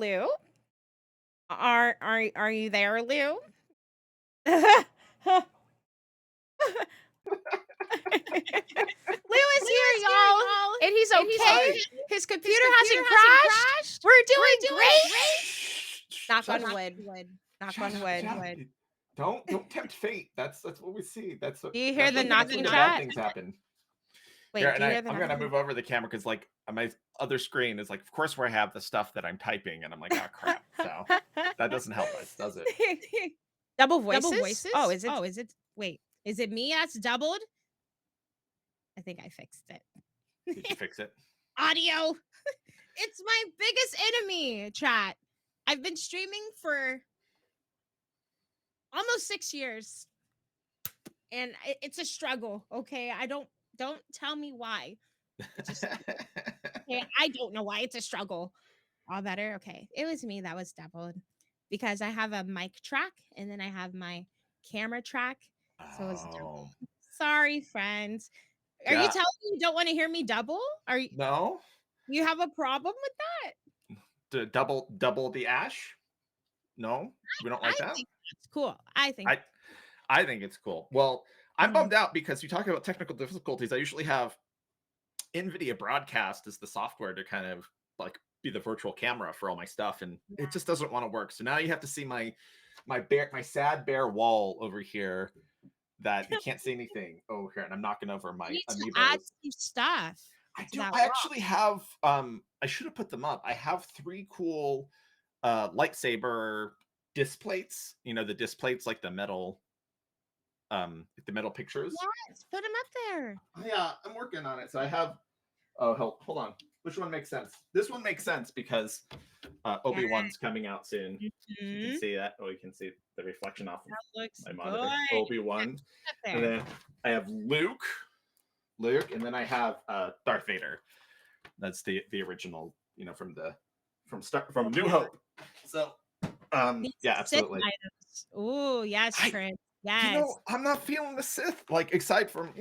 Lou. Are you there, Lou? Lou is here, y'all, and he's okay. His computer hasn't crashed. We're doing great. Knock Shut on up. wood. Knock Shut on up, wood. shut up. Don't tempt fate. That's what we see. That's what Do you hear that's the when that's when knocking the bad chat? things happen. Here, Wait, do and you hear the I'm gonna knocking? move over the camera because like on my other screen is like, of course, where I have the stuff that I'm typing, and I'm like, oh crap. So that doesn't help us, does it? Double Double voices? voices? Oh, is it? Oh, is it? Wait, is it me that's doubled? I think I fixed it. Did you fix it? Audio. It's my biggest enemy, chat. I've been streaming for almost 6 years. And it's a struggle, okay? Don't tell me why. It's just okay, I don't know why it's a struggle. All better. Okay. It was me that was doubled because I have a mic track and then I have my camera track. So it's Oh sorry, friends. Are you yeah. telling me you don't want to hear me double? Are No. you have a problem with that? To double the ash? No, we don't I like that. think that's cool. I think I think it's cool. Well, I'm Mhm. bummed out because you talk about technical difficulties. I usually have NVIDIA Broadcast as the software to kind of like be the virtual camera for all my stuff, and it just doesn't want to work. So now you have to see my sad bare wall over here that you can't see anything. Oh, here, and I'm knocking over you my need to add amiibos. some stuff I to do. that I wall. actually have. I should have put them up. I have 3 cool lightsaber disc plates. You know the disc plates, like the metal pictures. Yes, put them up there. Yeah, I'm working on it. So I have. Oh, hold on. Which one makes sense? This one makes sense because Obi-Wan's coming out soon. You Mhm. can see that. Oh, you can see the reflection off of That looks my monitor. good. Obi-Wan, Up and there. then I have Luke, and then I have Darth Vader. That's the original, from New Hope. So, These yeah, Sith absolutely. items. Oh, yes, I, Chris. Yes. I'm not feeling the Sith. Like, aside from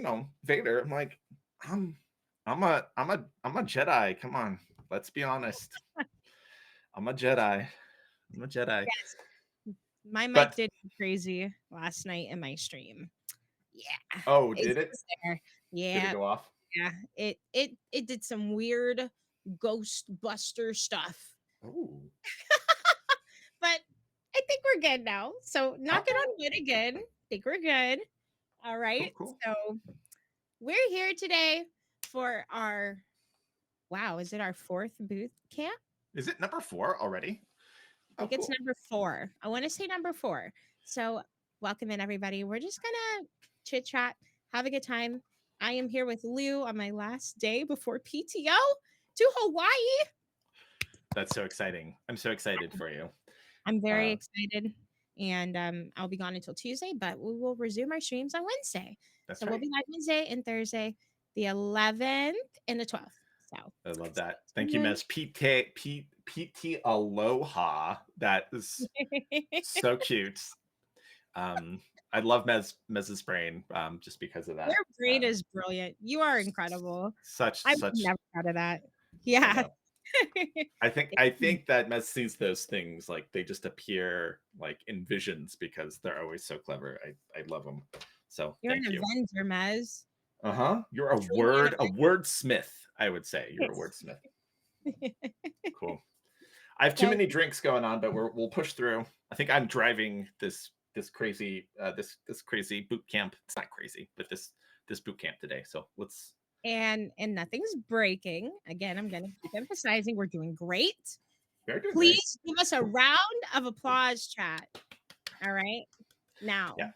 Vader, I'm like, I'm a Jedi. Come on, let's be honest. I'm a Jedi. I'm a Jedi. Yes. My mic But did go crazy last night in my stream. Yeah. oh, It's did it? just there. Did it Yeah. go off? Yeah. It did some weird Ghostbuster stuff. Oh, But I think we're good now. So knocking okay. on wood again. I think we're good. All right. Cool. So we're here today for our wow, is it our 4th boot camp? Is it number 4 already? I Oh, think it's cool. number 4. I want to say number 4. So welcome in everybody. We're just gonna chit chat, have a good time. I am here with Lou on my last day before PTO to Hawaii. That's so exciting. I'm so excited for you. I'm very Uh, excited. And I'll be gone until Tuesday, but we will resume our streams on Wednesday. that's So we'll right. be live Wednesday and Thursday, the 11th and the 12th. So I love that. stay Thank you, tuned. Ms. PT Aloha. That is so cute. I love Mez's brain just because of that. Your brain is brilliant. You are incredible. Such I would never thought of that. Yeah. I think that Mez sees those things like they just appear like in visions because they're always so clever. I love them. So You're thank an you. Avenger, Mez. You're a Truly an wordsmith, I would say. You're a wordsmith. Cool. I have too many drinks going on, but we'll push through. I think I'm driving this crazy this crazy boot camp. It's not crazy, but this boot camp today. So let's. and nothing's breaking. Again, I'm gonna keep emphasizing we're doing great. Very good. Please give us a round of applause, chat. All right. Now Yeah.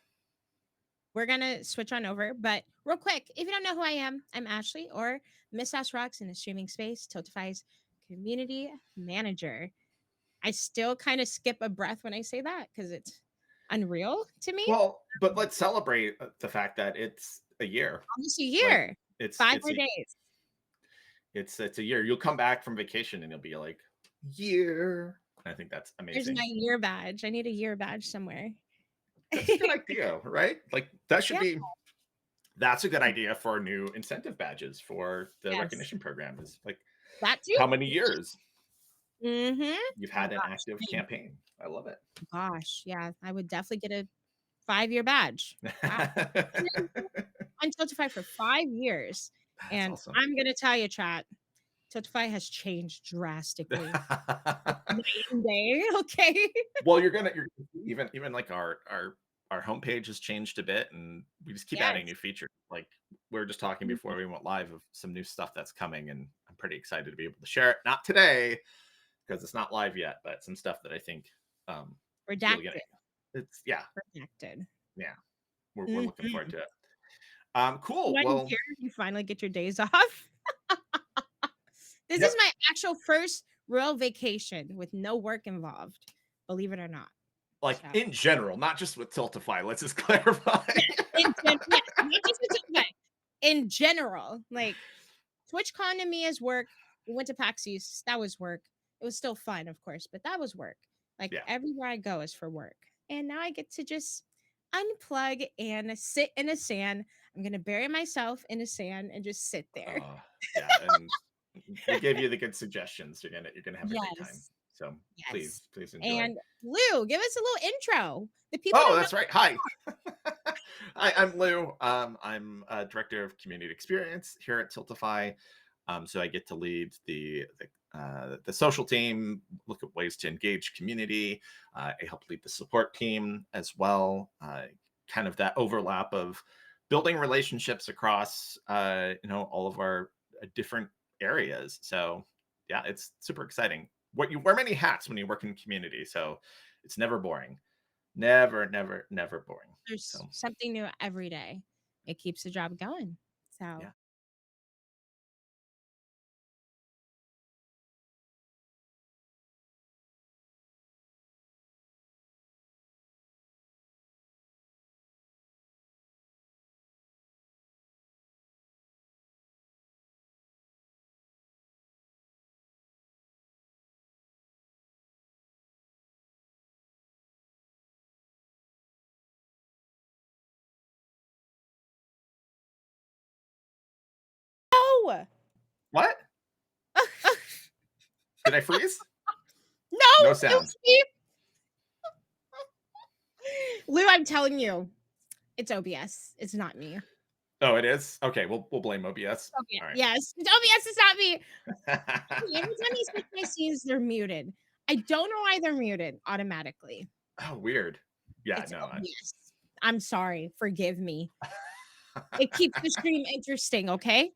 we're gonna switch on over, but real quick, if you don't know who I am, I'm Ashley or Miss Ash Rocks in the streaming space, Tiltify's community manager. I still kind of skip a breath when I say that because it's unreal to me. Well, but let's celebrate the fact that it's a year. Almost a year. Like, it's 5 more days. It's a year. You'll come back from vacation and you'll be like, year. I think that's There's amazing. my year badge. I need a year badge somewhere. That's a good idea, right? Like that should be. That's a good idea for new incentive badges for the recognition program. Is like that too. How many years? Mm-hmm. You've had an Gosh, active same. campaign. I love it. Gosh, yeah, I would definitely get a 5-year badge. Wow. On Tiltify for 5 years, That's and awesome. I'm gonna tell you, chat, Tiltify has changed drastically. Night and day, okay? Well, you're even like our homepage has changed a bit, and we just keep adding new Yes. features. Like we were just talking before Mhm. we went live of some new stuff that's coming, and I'm pretty excited to be able to share it. Not today because it's not live yet, but some stuff that I think is really gonna. Redacted, It's yeah, redacted. yeah. We're looking forward Mhm. to it. Cool. When Well, here you finally get your days off. This is yep. my actual first real vacation with no work involved, believe it or not. Like So, in general, not just with Tiltify. Let's just clarify. yes, not just with Tiltify, in general, like TwitchCon to me is work. We went to PAX East. That was work. It was still fun, of course, but that was work. Like Yeah. everywhere I go is for work. And now I get to just unplug and sit in the sand. I'm gonna bury myself in the sand and just sit there. Yeah, and we gave you the good suggestions. You're gonna have a great time. Yes. So Yes. please enjoy. And Lou, give us a little intro. The people Oh, don't know. that's right. Hi. Hi, I'm Lou. I'm director of community experience here at Tiltify. So I get to lead the social team, look at ways to engage community. I help lead the support team as well. Kind of that overlap of building relationships across all of our different areas. So yeah, it's super exciting. What you wear many hats when you work in community, so it's never boring. Never boring. There's So something new every day. It keeps the job going. So yeah. oh What? Did I freeze? no, No it sound. was me. Lou, I'm telling you, it's OBS. It's not me. Oh, it is? Okay, we'll blame OBS. Okay. All right. Yes, it's OBS. It's not me. Every time you switch my scenes, they're muted. I don't know why they're muted automatically. Oh, weird. Yeah, It's no. OBS. I'm sorry. Forgive me. It keeps the stream interesting. Okay.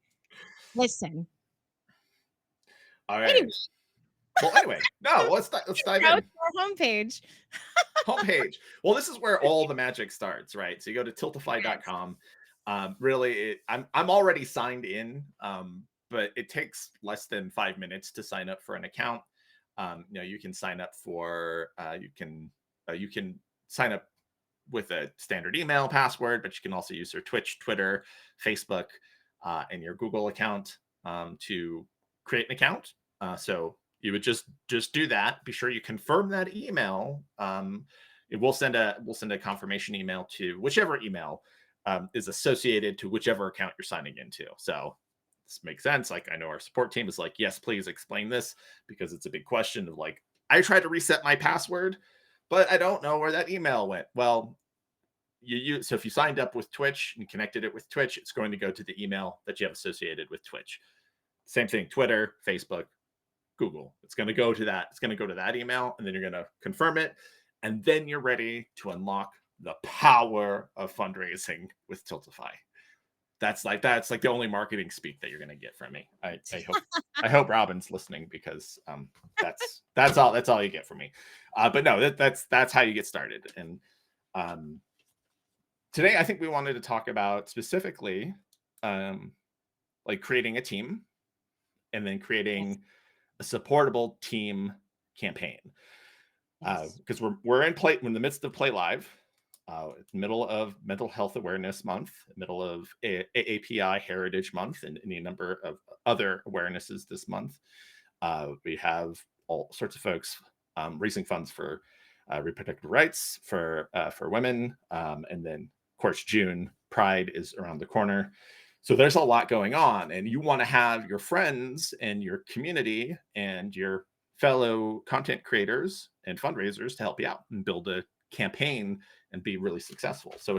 Listen. All Anyway, right. Well, anyway, no, let's dive go to in. our homepage. Homepage. Well, this is where all the magic starts, right? So you go to Yes. tiltify.com. Really, I'm already signed in, but it takes less than 5 minutes to sign up for an account. You can sign up for you can sign up with a standard email password, but you can also use your Twitch, Twitter, Facebook, and your Google account to create an account. So you would just do that. Be sure you confirm that email. We'll send a confirmation email to whichever email is associated to whichever account you're signing into. So this makes sense. Like I know our support team is like, yes, please explain this because it's a big question of like, I tried to reset my password, but I don't know where that email went. Well, so if you signed up with Twitch and connected it with Twitch, it's going to go to the email that you have associated with Twitch. Same thing, Twitter, Facebook, Google. It's going to go to that. It's going to go to that email, and then you're going to confirm it, and then you're ready to unlock the power of fundraising with Tiltify. That's like the only marketing speak that you're going to get from me. I hope Robin's listening because that's all you get from me. But no, that's how you get started. And um, today I think we wanted to talk about specifically like creating a team and then Yes. creating a supportable team campaign Yes. because we're in the midst of Play Live, middle of Mental Health Awareness Month, middle of AAPI Heritage Month, and any number of other awarenesses this month. We have all sorts of folks raising funds for reproductive rights for women, and then of course June Pride is around the corner. So there's a lot going on, and you want to have your friends and your community and your fellow content creators and fundraisers to help you out and build a campaign and be really successful. So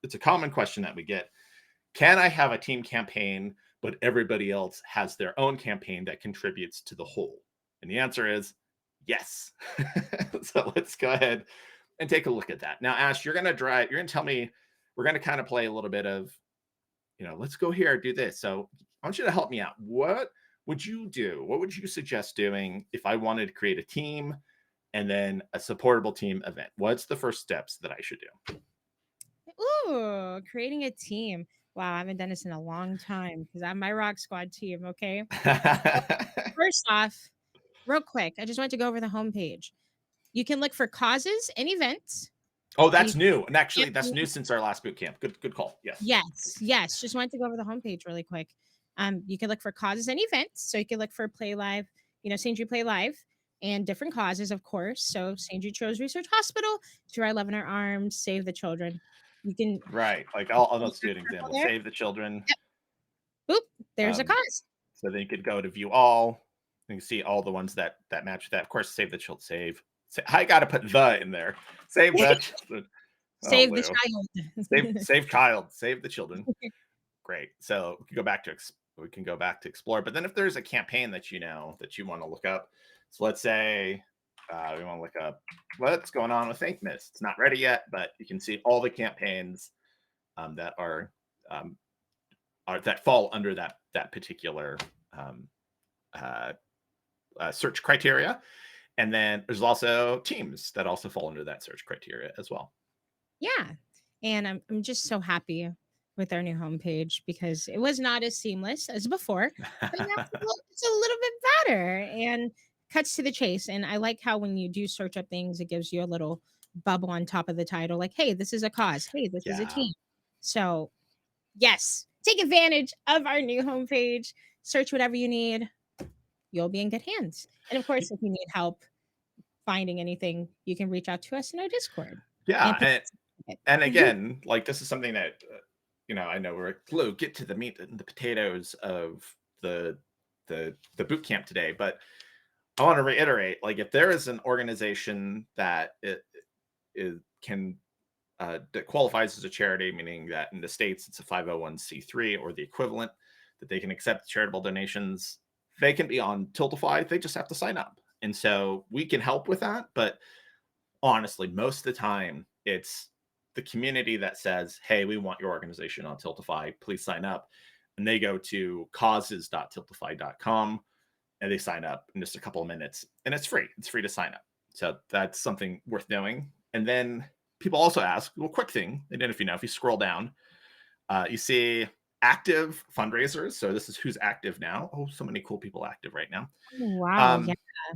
it's a common question that we get. Can I have a team campaign, but everybody else has their own campaign that contributes to the whole? And the answer is yes. So let's go ahead and take a look at that. Now, Ash, you're going to tell me, we're going to kind of play a little bit of, let's go here, do this. So I want you to help me out. What would you do? What would you suggest doing if I wanted to create a team and then a supportable team event? What's the first steps that I should do? Ooh, creating a team. Wow, I haven't done this in a long time because I'm my Rock Squad team. Okay. So, first off, real quick, I just want to go over the homepage. You can look for causes and events. Oh, And that's you new. And actually, can that's new since our last boot camp. Good call. Yes. yes. Just wanted to go over the homepage really quick. You can look for causes and events. So you can look for Play Live, St. Jude Play Live, and different causes, of course. So St. Jude Children's Research Hospital, To Our Love in Our Arms, Save the Children. You can Right. Like let's do an example. there. Save the children. Yep. Boop. There's a cause. So then you could go to view all. You can see all the ones that match that. Of course, save the children. I got to put the in there. Save the children. Save the child. Save child. Save the children. Great. So we can go back to explore. But then if there's a campaign that you want to look up, so let's say we want to look up what's going on with Think Mist. It's not ready yet, but you can see all the campaigns that are that fall under that particular search criteria. And then there's also teams that also fall under that search criteria as well. Yeah. And I'm just so happy with our new homepage because it was not as seamless as before, but now it's a little bit better and cuts to the chase. And I like how when you do search up things, it gives you a little bubble on top of the title, like, hey, this is a cause. Hey, this is a team. So yes, take advantage of our new homepage. Search whatever you need. You'll be in good hands. And of course, if you need help finding anything, you can reach out to us in our Discord. Yeah. And again, like this is something that, I know we're get to the meat and the potatoes of the boot camp today, but I want to reiterate, like if there is an organization that that qualifies as a charity, meaning that in the States it's a 501c3 or the equivalent, that they can accept charitable donations, they can be on Tiltify. They just have to sign up. And so we can help with that. But honestly, most of the time it's the community that says, hey, we want your organization on Tiltify. Please sign up. And they go to causes.tiltify.com and they sign up in just a couple of minutes. And it's free. It's free to sign up. So that's something worth knowing. And then people also ask, well, quick thing. And then if you scroll down, you see active fundraisers. So this is who's active now. Oh, so many cool people active right now. Wow. Yeah.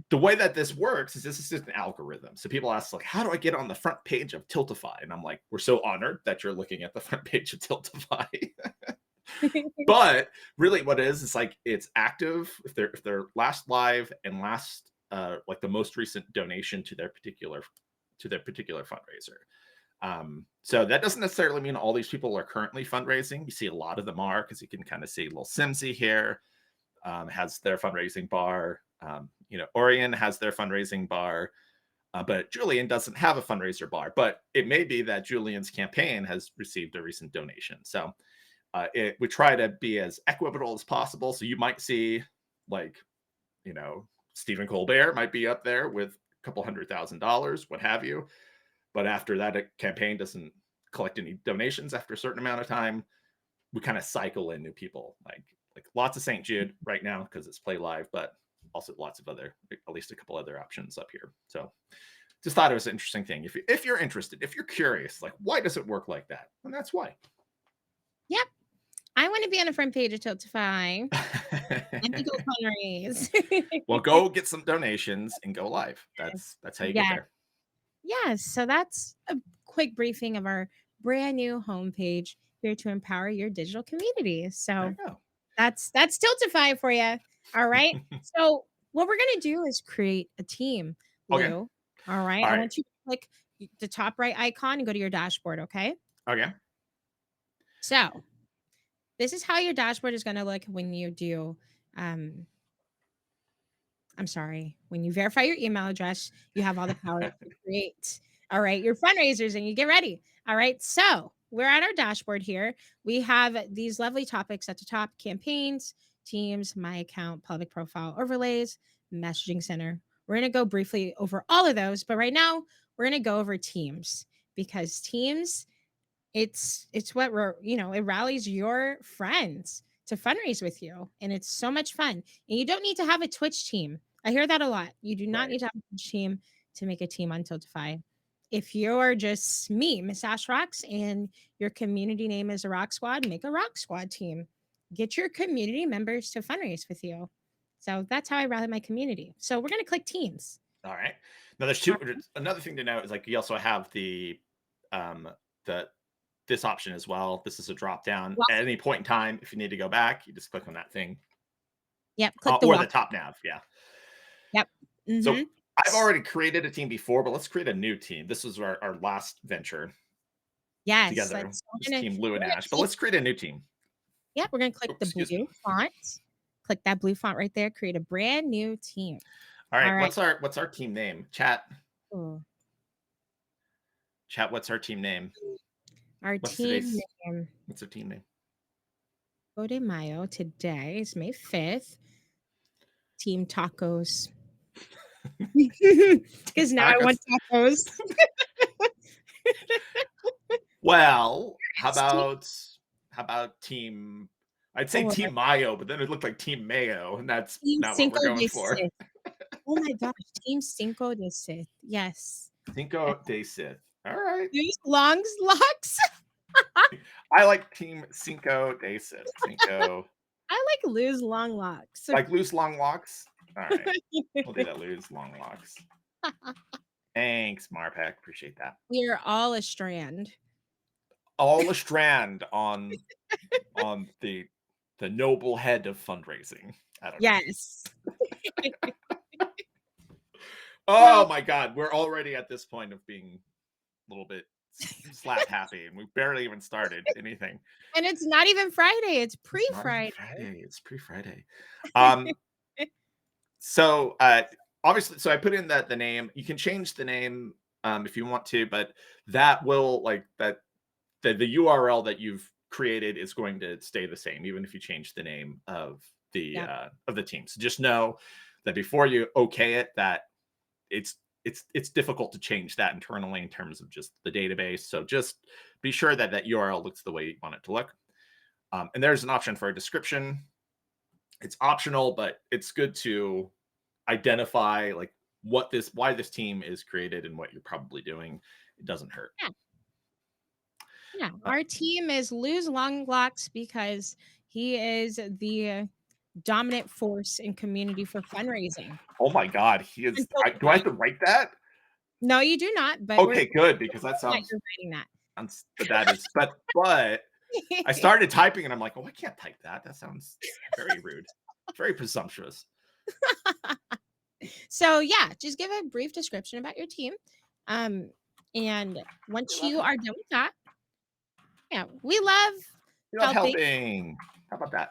The way that this works is this is just an algorithm. So people ask, like, how do I get on the front page of Tiltify? And I'm like, we're so honored that you're looking at the front page of Tiltify. But really what it is, it's like it's active if they're last live and last like the most recent donation to their particular fundraiser. So that doesn't necessarily mean all these people are currently fundraising. You see a lot of them are, because you can kind of see little Simsy here has their fundraising bar. Orion has their fundraising bar, but Julian doesn't have a fundraiser bar. But it may be that Julian's campaign has received a recent donation. So we try to be as equitable as possible. So you might see, like, Stephen Colbert might be up there with a couple $100,000, what have you. But after that campaign doesn't collect any donations after a certain amount of time, we kind of cycle in new people, like lots of St. Jude right now because it's Play Live, but also lots of other, at least a couple other options up here. So just thought it was an interesting thing. If you're interested, if you're curious, like, why does it work like that? And that's why. Yep. I want to be on the front page of Tiltify. And go fundraise. Well, go get some donations and go live. That's how you get there. Yes. So that's a quick briefing of our brand new homepage here to empower your digital community. So that's Tiltify for you. All right. So what we're gonna do is create a team, Lou. Okay. All right. I want you to click the top right icon and go to your dashboard. Okay. Okay. So this is how your dashboard is going to look when you do I'm sorry. When you verify your email address, you have all the power to create, all right, your fundraisers, and you get ready. All right. So we're at our dashboard here. We have these lovely topics at the top: campaigns, teams, my account, public profile overlays, messaging center. We're going to go briefly over all of those, but right now we're going to go over teams, because teams, it's what it rallies your friends to fundraise with you, and it's so much fun. And you don't need to have a Twitch team. I hear that a lot. You do not Right. need to have a Twitch team to make a team on Tiltify. If you're just me, Miss Ash Rocks, and your community name is a Rock Squad, make a Rock Squad team. Get your community members to fundraise with you. So that's how I rally my community. So we're gonna click teams. All right. Now there's another thing to note is like you also have the this option as well. This is a drop down Well, at any point in time. If you need to go back, you just click on that thing. yep, click the Or walk. the top nav. Yeah. Yep. So Mhm. I've already created a team before, but let's create a new team. This is our last venture Yes, together. let's This team Lou and Ash. But let's create a new team. yeah, we're gonna click Oh, the excuse me. blue font. Click that blue font right there. Create a brand new team. All right. All right. What's our team name? Chat. Ooh. Chat. What's our team name? Our What's team today's? name. What's our team name? Cinco de Mayo. Today is May 5th. Team Tacos. Because now I want tacos. Well, how Team- about team? I'd say or Team Mayo, but then it looked like Team Mayo, and that's Team not what we're Cinco going de for. Sith. Oh my gosh, Team Cinco de Sith. Yes. Cinco de Sith. All right. Use longs locks. I like Team Cinco de Sith. Cinco. I like lose long locks. Like loose long locks. All right. We'll do that. Loose long locks. Thanks, Marpack. Appreciate that. We are all a strand. All a strand on the noble head of fundraising. I don't know. Yes. Oh my God, we're already at this point of being a little bit slap happy, and we barely even started anything. And it's not even Friday. It's pre-Friday. It's pre-Friday. So obviously, so I put in the name. You can change the name if you want to, but that will the URL that you've created is going to stay the same, even if you change the name of the team. So just know that before you okay it, that it's difficult to change that internally in terms of just the database. So just be sure that that URL looks the way you want it to look. And there's an option for a description. It's optional, but it's good to identify like why this team is created and what you're probably doing. It doesn't hurt. Yeah. Our team is Lou's Long Locks because he is the dominant force in community for fundraising. Oh my God, he is. Do I have to write that? No, you do not. But Okay, good, because that sounds. You're writing that. That is, but I started typing and I'm like, oh, I can't type that. That sounds very rude, very presumptuous. So yeah, just give a brief description about your team. And once you are done with that, yeah, we love helping. How about that?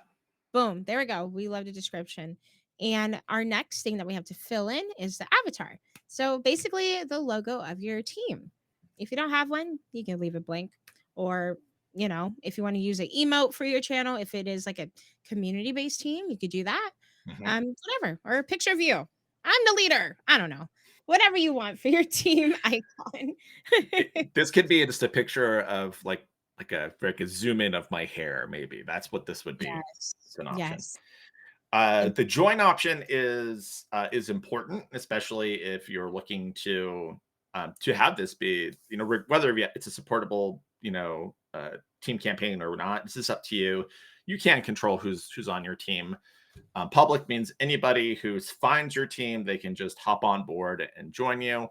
Boom, there we go. We love the description. And our next thing that we have to fill in is the avatar. So basically the logo of your team. If you don't have one, you can leave it blank. Or, if you want to use an emote for your channel, if it is like a community-based team, you could do that. Whatever. Or a picture of you. I'm the leader. I don't know. Whatever you want for your team icon. This could be just a picture of like a zoom in of my hair. Maybe that's what this would be. Yes. It's an option. Yes. The join option is important, especially if you're looking to have this be, whether it's a supportable, team campaign or not. This is up to you. You can control who's on your team. Public means anybody who finds your team, they can just hop on board and join you,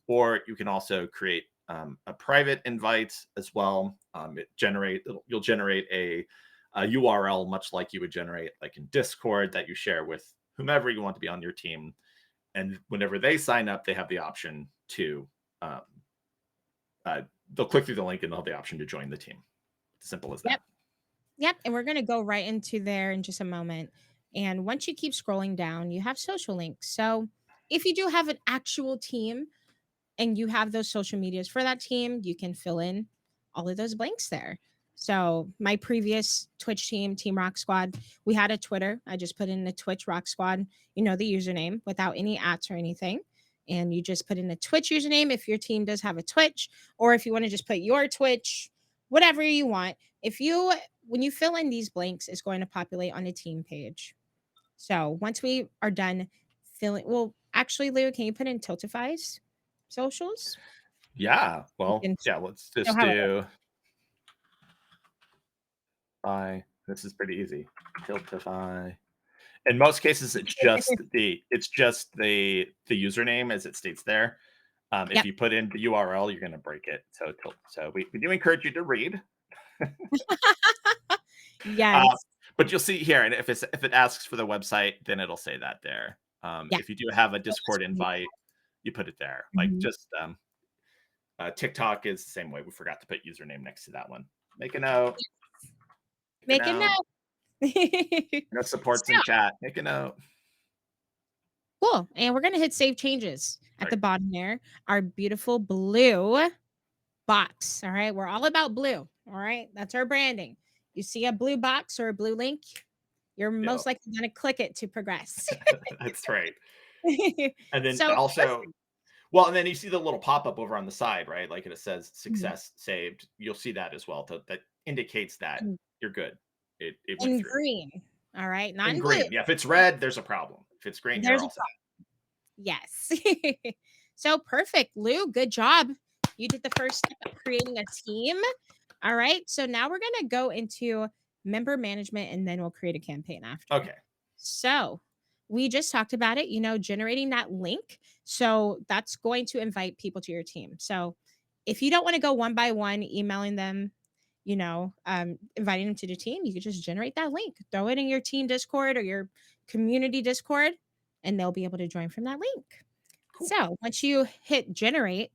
or you can also create a private invite as well. You'll generate a URL much like you would generate like in Discord that you share with whomever you want to be on your team, and whenever they sign up, they have the option to they'll click through the link and they'll have the option to join the team. Simple as that. Yep. And we're going to go right into there in just a moment. And once you keep scrolling down, you have social links. So if you do have an actual team and you have those social medias for that team, you can fill in all of those blanks there. So my previous Twitch team, Team Rock Squad, we had a Twitter. I just put in the Twitch Rock Squad, the username without any ats or anything. And you just put in a Twitch username if your team does have a Twitch, or if you want to just put your Twitch, whatever you want. When you fill in these blanks, it's going to populate on a team page. So once we are done filling, well, actually, Lou, can you put in Tiltify's socials? Yeah. You Well, can yeah. Let's show just how it do. This is pretty easy. Tiltify. In most cases, it's works. just the username as it states there. If Yep. you put in the URL, you're going to break it. So we do encourage you to read. Uh, Yes. but you'll see here, and if it asks for the website, then it'll say that there. Yeah. If you do have a So that's Discord really invite, you put it there. Like Mhm. just TikTok is the same way. We forgot to put username next to that one. Make a note. Make Make a a note. note. No supports So in chat. Make a note. cool. And we're gonna hit save changes at Right. the bottom there. Our beautiful blue box. All right. We're all about blue. All right. That's our branding. You see a blue box or a blue link, you're Yeah, most likely gonna click it to progress. that's right. And then So also, well, and then you see the little pop up over on the side, right? Like it says Mhm. success saved. You'll see that as well. That indicates that in you're good. It went in through. green. All right. Not In in blue. green. Yeah, if it's red, there's a problem. If it's green, you're There's a all set. Yes. So perfect, Lou. Good job. You did the first step of creating a team. All right. So now we're going to go into member management and then we'll create a campaign after. Okay. So we just talked about it, generating that link. So that's going to invite people to your team. So if you don't want to go one by one, emailing them, inviting them to the team, you could just generate that link, throw it in your team Discord or your community Discord, and they'll be able to join from that link. Cool. So once you hit generate,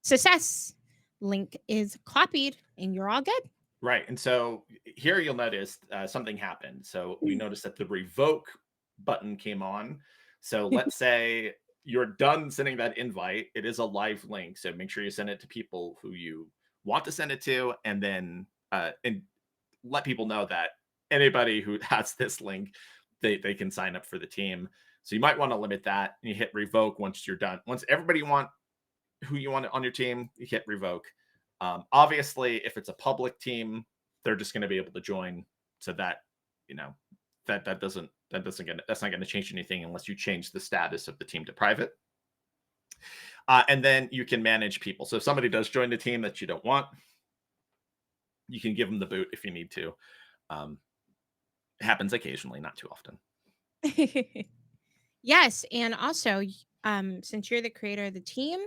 success, link is copied and you're all good. Right. And so here you'll notice something happened. So we noticed that the revoke button came on. So let's say you're done sending that invite. It is a live link. So make sure you send it to people who you want to send it to, and then and let people know that anybody who has this link, they can sign up for the team. So you might want to limit that. And you hit revoke once you're done. Once everybody who you want on your team, you hit revoke. Obviously, if it's a public team, they're just going to be able to join. So that you know that's not going to change anything unless you change the status of the team to private. And then you can manage people. So if somebody does join the team that you don't want, you can give them the boot if you need to. It happens occasionally, not too often. Yes, and also, since you're the creator of the team,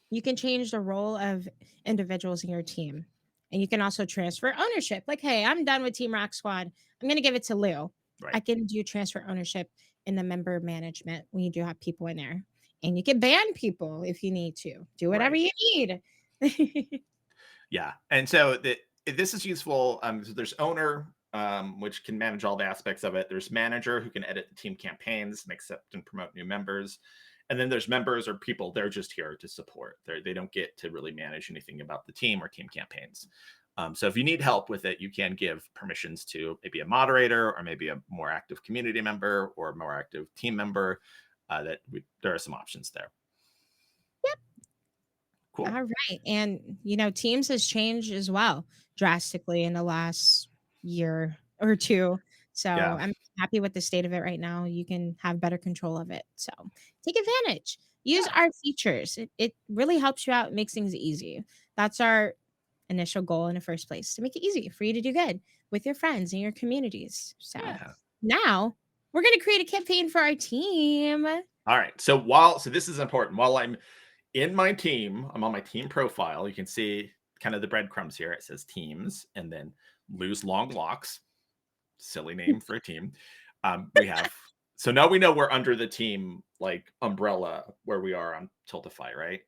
you can change the role of individuals in your team. And you can also transfer ownership. Like, hey, I'm done with Team Rock Squad. I'm going to give it to Lou. Right. I can do transfer ownership in the member management when you do have people in there. And you can ban people if you need to. Do whatever Right. you need. Yeah. And so this is useful. So there's owner, which can manage all the aspects of it. There's manager, who can edit the team campaigns and accept and promote new members. And then there's members or people, they're just here to support. They don't get to really manage anything about the team or team campaigns. So if you need help with it, you can give permissions to maybe a moderator or maybe a more active community member or a more active team member. There are some options there. Yep. Cool. All right. And, Teams has changed as well drastically in the last year or two. So Yeah. I'm happy with the state of it right now. You can have better control of it. So take advantage. Use Yeah. our features. It really helps you out, makes things easy. That's our initial goal in the first place, to make it easy for you to do good with your friends and your communities. So Yeah. now we're going to create a campaign for our team. All right. So this is important. While I'm in my team, I'm on my team profile. You can see kind of the breadcrumbs here. It says teams and then lose long locks. Silly name for a team. We have so now we know we're under the team like umbrella where we are on Tiltify, right?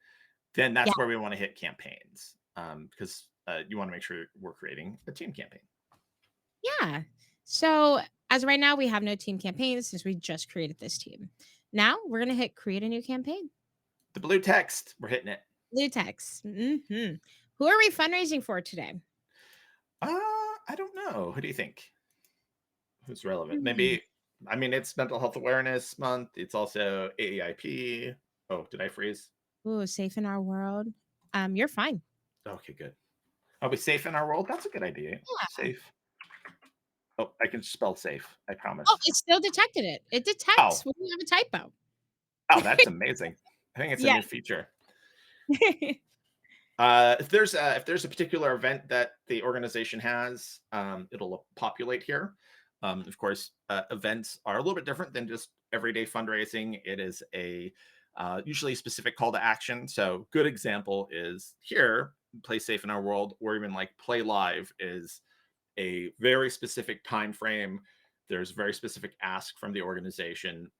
Then Yeah. that's where we want to hit campaigns because you want to make sure we're creating a team campaign. Yeah. So As of right now, we have no team campaigns since we just created this team. Now we're going to hit create a new campaign. The blue text, we're hitting it. Blue text. Who are we fundraising for today? I don't know. Who do you think? Who's relevant? Hmm. Maybe, I mean, it's Mental Health Awareness Month. It's also AEIP. Oh, did I freeze? Ooh, safe in our world. You're fine. Okay, good. Are we safe in our world? That's a good idea. Yeah. Safe. Oh, I can spell safe. I promise. Oh, it still detected it. It detects when you have a typo. Oh, that's amazing. I think it's a new feature. If there's a particular event that the organization has, it'll populate here. Of course, events are a little bit different than just everyday fundraising. It is a usually a specific call to action. So, good example is here, Play Safe in Our World, or even like Play Live is a very specific time frame. There's very specific ask from the organization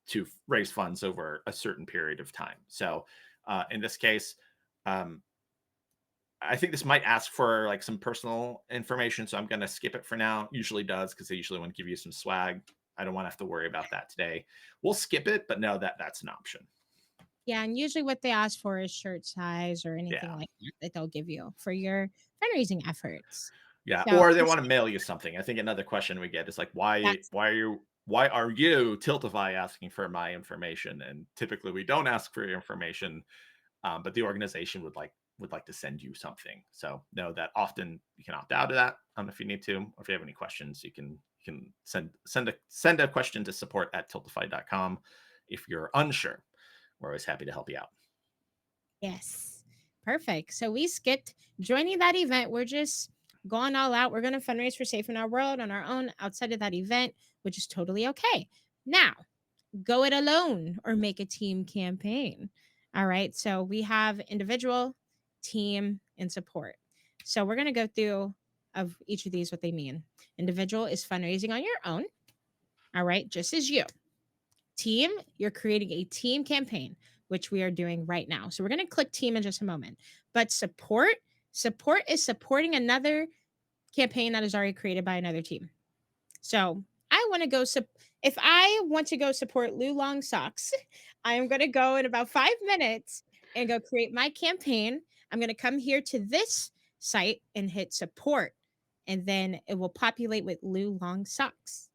to raise funds over a certain period of time. So, in this case, I think this might ask for like some personal information, so I'm going to skip it for now. Usually does, because they usually want to give you some swag. I don't want to have to worry about that today. We'll skip it, but no, that's an option. Yeah, and usually what they ask for is shirt size or anything like that they'll give you for your fundraising efforts. Yeah, So, or they want to mail you something. I think another question we get is like, why are you Tiltify asking for my information? And typically we don't ask for your information, but the organization would like to send you something. So know that often you can opt out of that if you need to. Or if you have any questions, you can send a question to support@tiltify.com if you're unsure. We're always happy to help you out. Yes. Perfect. So we skipped joining that event. We're just going all out. We're going to fundraise for Safe in Our World on our own outside of that event, which is totally okay. Now, go it alone or make a team campaign. All right. So we have individual, team, and support. So we're going to go through of each of these what they mean. Individual is fundraising on your own. All right, just as you. Team, you're creating a team campaign, which we are doing right now. So we're going to click team in just a moment. But support is supporting another campaign that is already created by another team. So I want to go if I want to go support Lou Long Socks, I am going to go in about 5 minutes and go create my campaign. I'm going to come here to this site and hit support, and then it will populate with Lou Long Socks.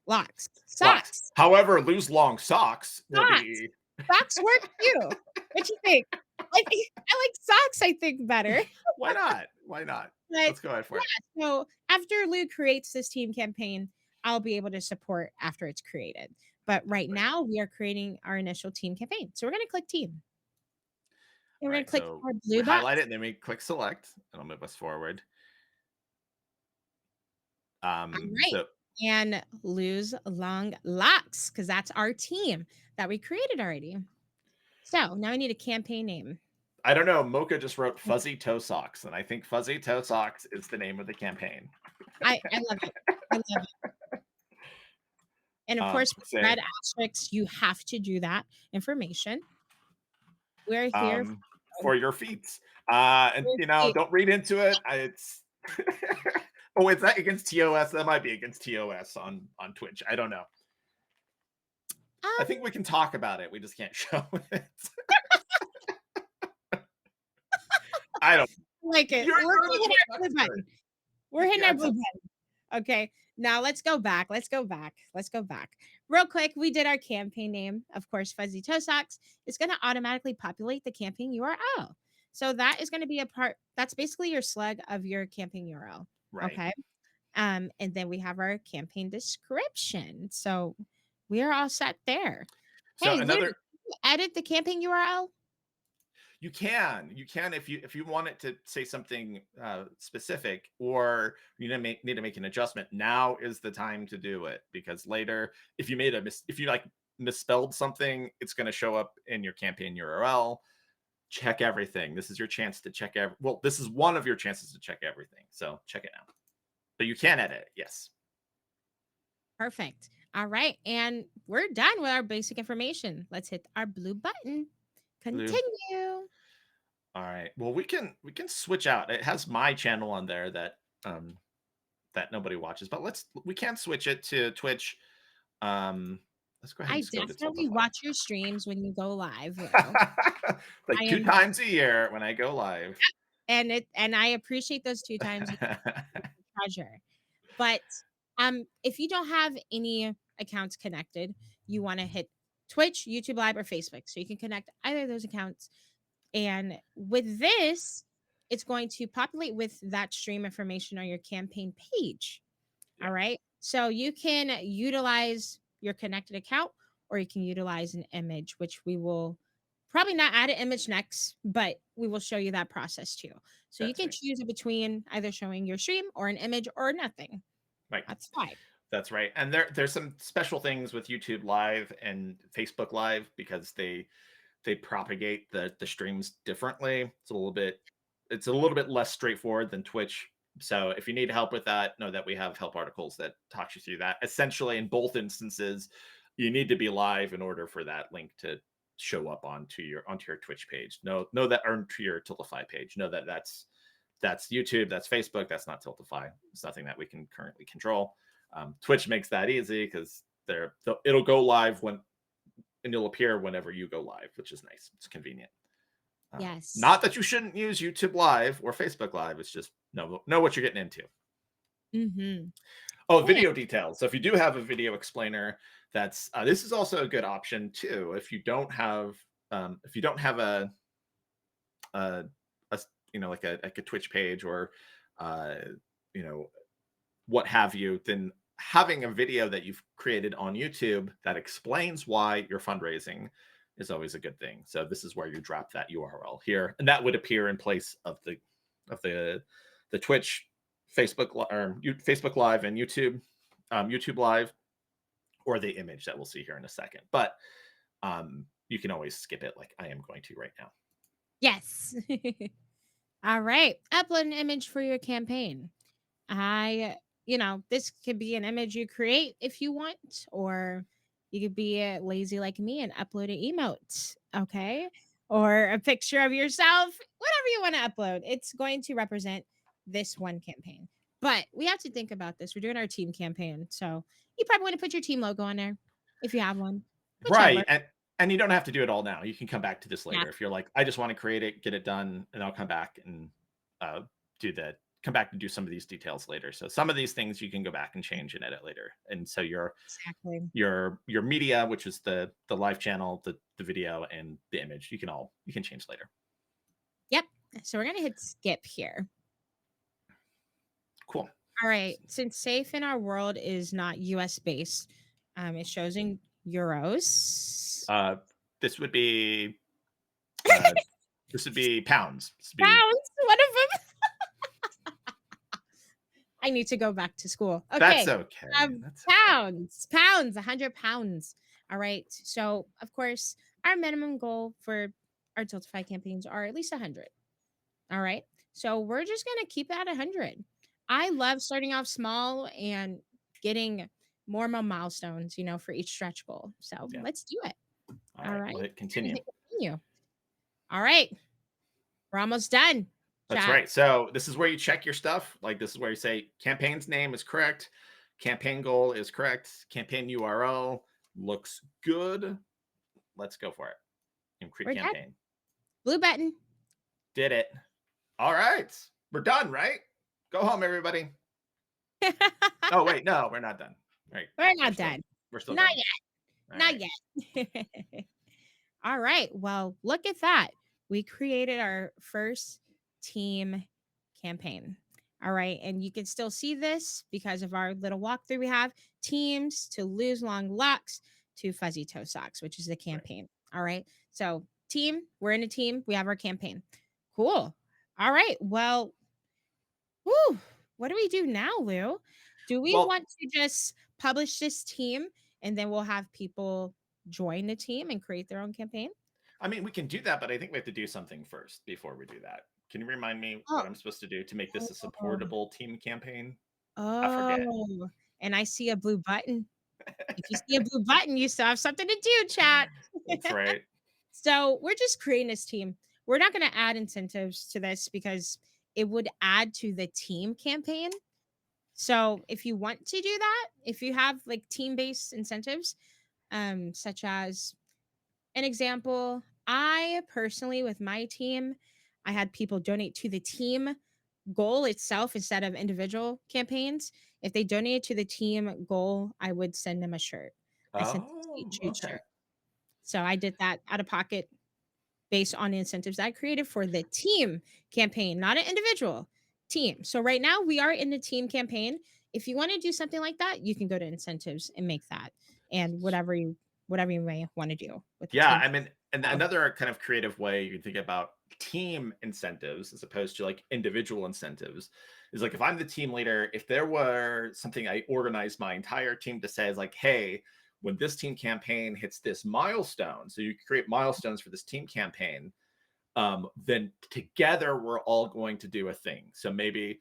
Socks. However, Lou's long socks will be Socks work too. What you think? I like socks, I think, better. Why not? Why not? Let's go ahead for it. So after Lou creates this team campaign, I'll be able to support after it's created. But right now, we are creating our initial team campaign. So we're going to click team. And we're going to click our blue box. Highlight it, and then we click select. It'll move us forward. All right. And Lou's Long Locks, because that's our team that we created already. So now I need a campaign name. I don't know. Mocha just wrote Fuzzy Toe Socks, and I think Fuzzy Toe Socks is the name of the campaign. I love it. I love it. And of course, with red asterisks, you have to do that information. We're here for your feet. And don't read into it. It's oh, is that against TOS? That might be against TOS on Twitch. I don't know. I think we can talk about it. We just can't show it. I don't like it. We're hitting our blue button. We're hitting our blue button. Okay. Now let's go back. Real quick, we did our campaign name. Of course, Fuzzy Toe Socks is going to automatically populate the campaign URL. So that is going to be a part. That's basically your slug of your campaign URL. Right. Okay. And then we have our campaign description. So we are all set there. So hey, Lou, edit the campaign URL. You can if you want it to say something specific, or you need to make an adjustment. Now is the time to do it, because later, if you misspelled something, it's going to show up in your campaign URL. Check everything. This is your chance to check this is one of your chances to check everything. So check it out. But you can edit it. Yes. Perfect. All right, and we're done with our basic information. Let's hit our blue button. Continue. All right. Well, we can switch out. It has my channel on there that that nobody watches. But we can switch it to Twitch. Let's go ahead and I just go to definitely Tiltify. watch your streams when you go live, Lou. Like I two am times a year when I go live. and I appreciate those 2 times. It's a treasure. But if you don't have any accounts connected, you want to hit Twitch, YouTube Live, or Facebook. So you can connect either of those accounts. And with this, it's going to populate with that stream information on your campaign page. Yeah. All right. So you can utilize your connected account or you can utilize an image, which we will probably not add an image next, but we will show you that process too. So you That's can right. choose between either showing your stream or an image or nothing. Right. That's fine. That's right. And there's some special things with YouTube Live and Facebook Live because they propagate the streams differently. It's a little bit less straightforward than Twitch. So if you need help with that, know that we have help articles that talk you through that. Essentially, in both instances, you need to be live in order for that link to show up onto your Twitch page. Know that, or to your Tiltify page. Know that that's YouTube, that's Facebook, that's not Tiltify. It's nothing that we can currently control. Twitch makes that easy because it'll go live and you'll appear whenever you go live, which is nice. It's convenient. Yes. Not that you shouldn't use YouTube Live or Facebook Live. It's just know what you're getting into. Mm-hmm. Oh, video details. So if you do have a video explainer, that's this is also a good option too. If you don't have a like a Twitch page or what have you, then having a video that you've created on YouTube that explains why you're fundraising is always a good thing. So this is where you drop that URL here, and that would appear in place of the Twitch, Facebook Live, and YouTube Live, or the image that we'll see here in a second. But you can always skip it, like I am going to right now. Yes. All right. Upload an image for your campaign. This could be an image you create if you want, or you could be lazy like me and upload an emote, okay? Or a picture of yourself, whatever you want to upload. It's going to represent this one campaign. But we have to think about this. We're doing our team campaign. So you probably want to put your team logo on there if you have one. Whichever. Right. And you don't have to do it all now. You can come back to this later. Yeah. If you're like, I just want to create it, get it done, and I'll come back and come back and do some of these details later. So some of these things you can go back and change and edit later. And so your media, which is the live channel, the video, and the image, you can change later. Yep. So we're gonna hit skip here. Cool. All right. Since safe in our world is not US based, it shows in euros. This would be pounds. Pounds. One of them. I need to go back to school. Okay. That's okay. Pounds. 100 pounds. All right. So of course, our minimum goal for our Tiltify campaigns are at least 100. All right. So we're just gonna keep that 100. I love starting off small and getting more and more milestones, for each stretch goal. So let's do it. All right. We'll hit continue. All right. We're almost done. That's right. So this is where you check your stuff. Like this is where you say campaign's name is correct. Campaign goal is correct. Campaign URL looks good. Let's go for it. Create campaign. Done. Blue button. Did it. All right. We're done, right? Go home, everybody. Oh, wait. No, we're not done. Right. We're not done. We're still not done. yet. Not yet. All right. Well, look at that. We created our first team campaign. All right. And you can still see this because of our little walkthrough. We have teams to lose long locks to fuzzy toe socks, which is the campaign. Right. All right. So team, we're in a team. We have our campaign. Cool. All right. Well, what do we do now, Lou? Do we want to just publish this team and then we'll have people join the team and create their own campaign? I mean, we can do that, but I think we have to do something first before we do that. Can you remind me what I'm supposed to do to make this a supportable team campaign? Oh, and I see a blue button. If you see a blue button, you still have something to do, chat. That's right. So we're just creating this team. We're not going to add incentives to this because it would add to the team campaign. So if you want to do that, if you have like team-based incentives, such as an example, I personally with my team, I had people donate to the team goal itself instead of individual campaigns. If they donated to the team goal, I would send them a shirt. I sent them a Oh, Trade okay. shirt. So I did that out of pocket based on the incentives I created for the team campaign, not an individual team. So right now we are in the team campaign. If you want to do something like that, you can go to incentives and make that and whatever you may want to do with the Yeah, team. I mean, and Oh, another kind of creative way you can think about team incentives as opposed to like individual incentives is like if I'm the team leader, if there were something I organized my entire team to say is like, hey, when this team campaign hits this milestone, so you create milestones for this team campaign, then together we're all going to do a thing. So maybe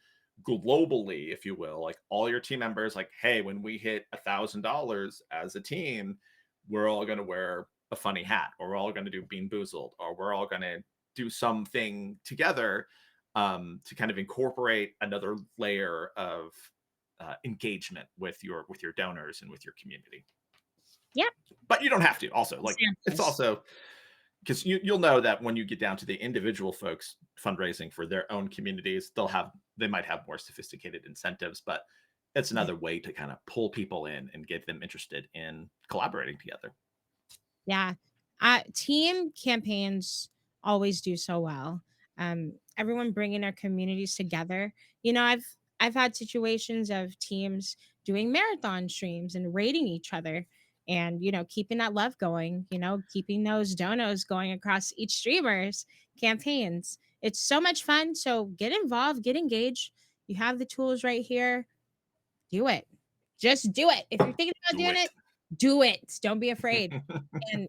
globally, if you will, like all your team members, like, hey, when we hit $1,000 as a team, we're all going to wear a funny hat, or we're all going to do Bean Boozled, or we're all going to do something together to kind of incorporate another layer of engagement with your donors and with your community. yep. But you don't have to. Also, like it's Examples. also because you'll know that when you get down to the individual folks fundraising for their own communities, they might have more sophisticated incentives, but it's Yeah. another way to kind of pull people in and get them interested in collaborating together. Yeah. Team campaigns always do so well. Everyone bringing their communities together. I've had situations of teams doing marathon streams and rating each other and keeping that love going, keeping those donos going across each streamer's campaigns. It's so much fun. So get involved, get engaged. You have the tools right here. Do it. Just do it. If you're thinking about Do doing it. it, do it. Don't be afraid. And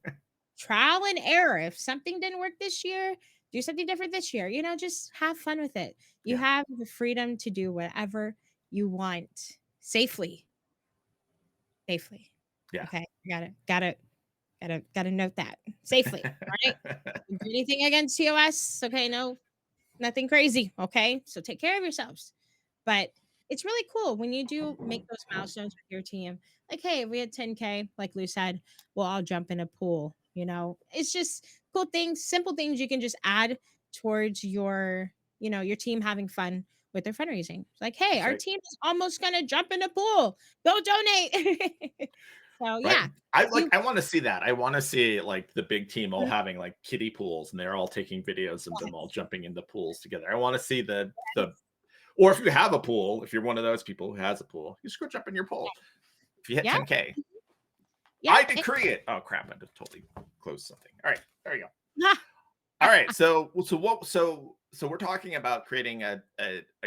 trial and error. If something didn't work this year, do something different this year. Just have fun with it. You Yeah. have the freedom to do whatever you want safely. Safely. Yeah. Okay. Gotta note that. Safely. All right. Don't do anything against TOS. Okay. No, nothing crazy. Okay. So take care of yourselves. But it's really cool when you do make those milestones with your team. Like, hey, if we had 10K, like Lou said, we'll all jump in a pool. It's just cool things, simple things you can just add towards your team having fun with their fundraising. It's like, hey, That's our right. team is almost gonna jump in a pool. Go donate. So Right. yeah, I you I want to see that. I want to see like the big team all Mhm. having like kiddie pools and they're all taking videos of them all jumping in the pools together. I want to see the or if you have a pool, if you're one of those people who has a pool, you just go jump in your pool. If you hit yeah, 10K, yeah. I decree it. Oh crap! I just totally closed something. All right, there you go. Ah, All right, so we're talking about creating a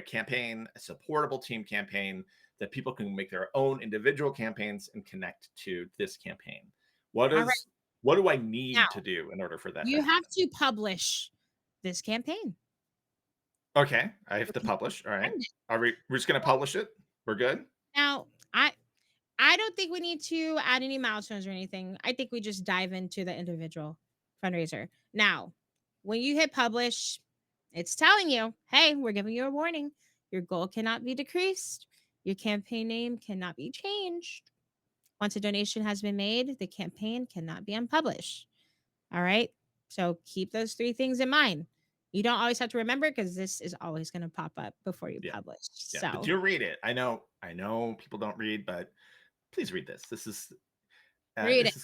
campaign, a supportable team campaign that people can make their own individual campaigns and connect to this campaign. What all right. is what do I Now need to do in order for that to you have happen? to publish this campaign. Okay, I have So to people publish. All can right, find it. we're just gonna publish it? We're good. Now, I don't think we need to add any milestones or anything. I think we just dive into the individual fundraiser. Now, when you hit publish, it's telling you, hey, we're giving you a warning. Your goal cannot be decreased. Your campaign name cannot be changed. Once a donation has been made, the campaign cannot be unpublished. All right. So keep those three things in mind. You don't always have to remember because this is always going to pop up before you Yeah, publish. yeah, but So do read it. I know people don't read, but please read this. This is read it.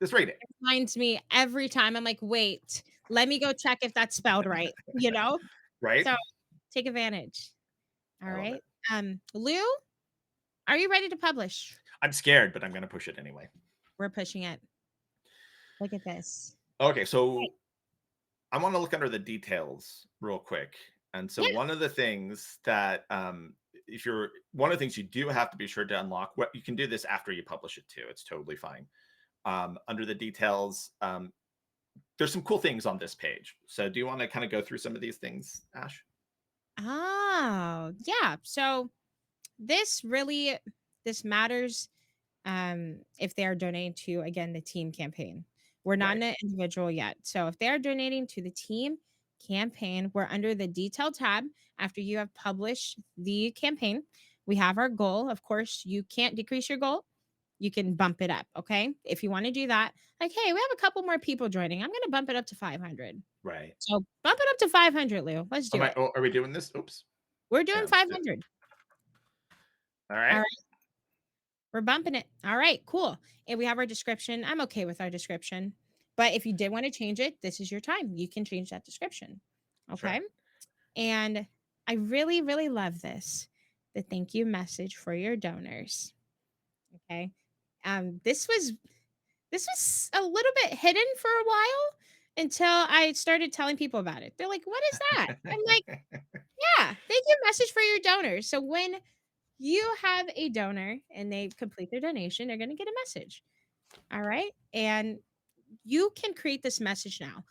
just read it. Reminds me every time. I'm like, wait, let me go check if that's spelled right. Right? So take advantage. All I love it. right. Lou, are you ready to publish? I'm scared, but I'm gonna push it anyway. We're pushing it. Look at this. Okay, so I want to look under the details real quick. And so Yeah. one of the things that if you're one of the things you do have to be sure to unlock, what you can do this after you publish it too. It's totally fine. Under the details, there's some cool things on this page. So do you want to kind of go through some of these things, Ash? Oh, yeah. So this matters if they are donating to, again, the team campaign. We're not Right. in an individual yet. So if they are donating to the team campaign, we're under the detail tab after you have published the campaign. We have our goal. Of course, you can't decrease your goal. You can bump it up. Okay. If you want to do that, like, hey, we have a couple more people joining. I'm going to bump it up to 500. Right. So bump it up to 500, Lou. Let's do it. Are we doing this? Oops. We're doing Yeah, let's do it. 500. All All right. right. We're bumping it. All right, cool. And we have our description. I'm okay with our description. But if you did want to change it, this is your time. You can change that description. Okay. Sure. And I really, really love this. The thank you message for your donors. Okay. This was a little bit hidden for a while until I started telling people about it. They're like, what is that? I'm like, yeah, thank you message for your donors. So when you have a donor and they complete their donation, they're going to get a message. All right. And you can create this message now.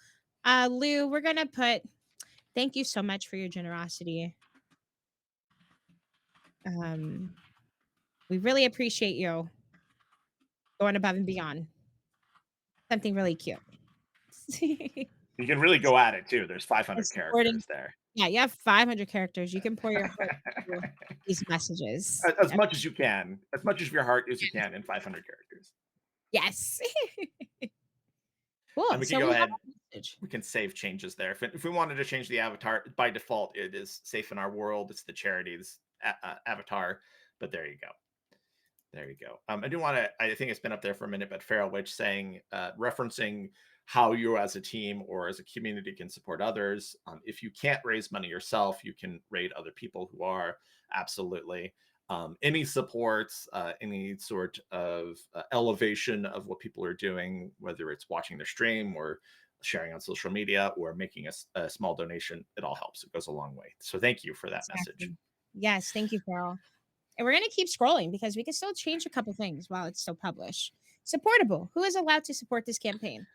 Lou, we're going to put thank you so much for your generosity. We really appreciate you going above and beyond. Something really cute. You can really go at it too. There's 500 Supporting. characters there. Yeah, you have 500 characters. You can pour your heart into these messages. As much as you can, as much of your heart as you can in 500 characters. Yes. And Cool. we So can go we have ahead. a message. We can save changes there. If we wanted to change the avatar, by default, it is safe in our world. It's the charities avatar. But there you go. There you go. I do want to, I think it's been up there for a minute, but Feral Witch saying, referencing how you as a team or as a community can support others. If you can't raise money yourself, you can raid other people who are. Absolutely. Any supports, any sort of elevation of what people are doing, whether it's watching their stream or sharing on social media or making a small donation, it all helps. It goes a long way. So thank you for that message. Yes, thank you, Carol. And we're going to keep scrolling because we can still change a couple things while it's still published. Supportable. Who is allowed to support this campaign?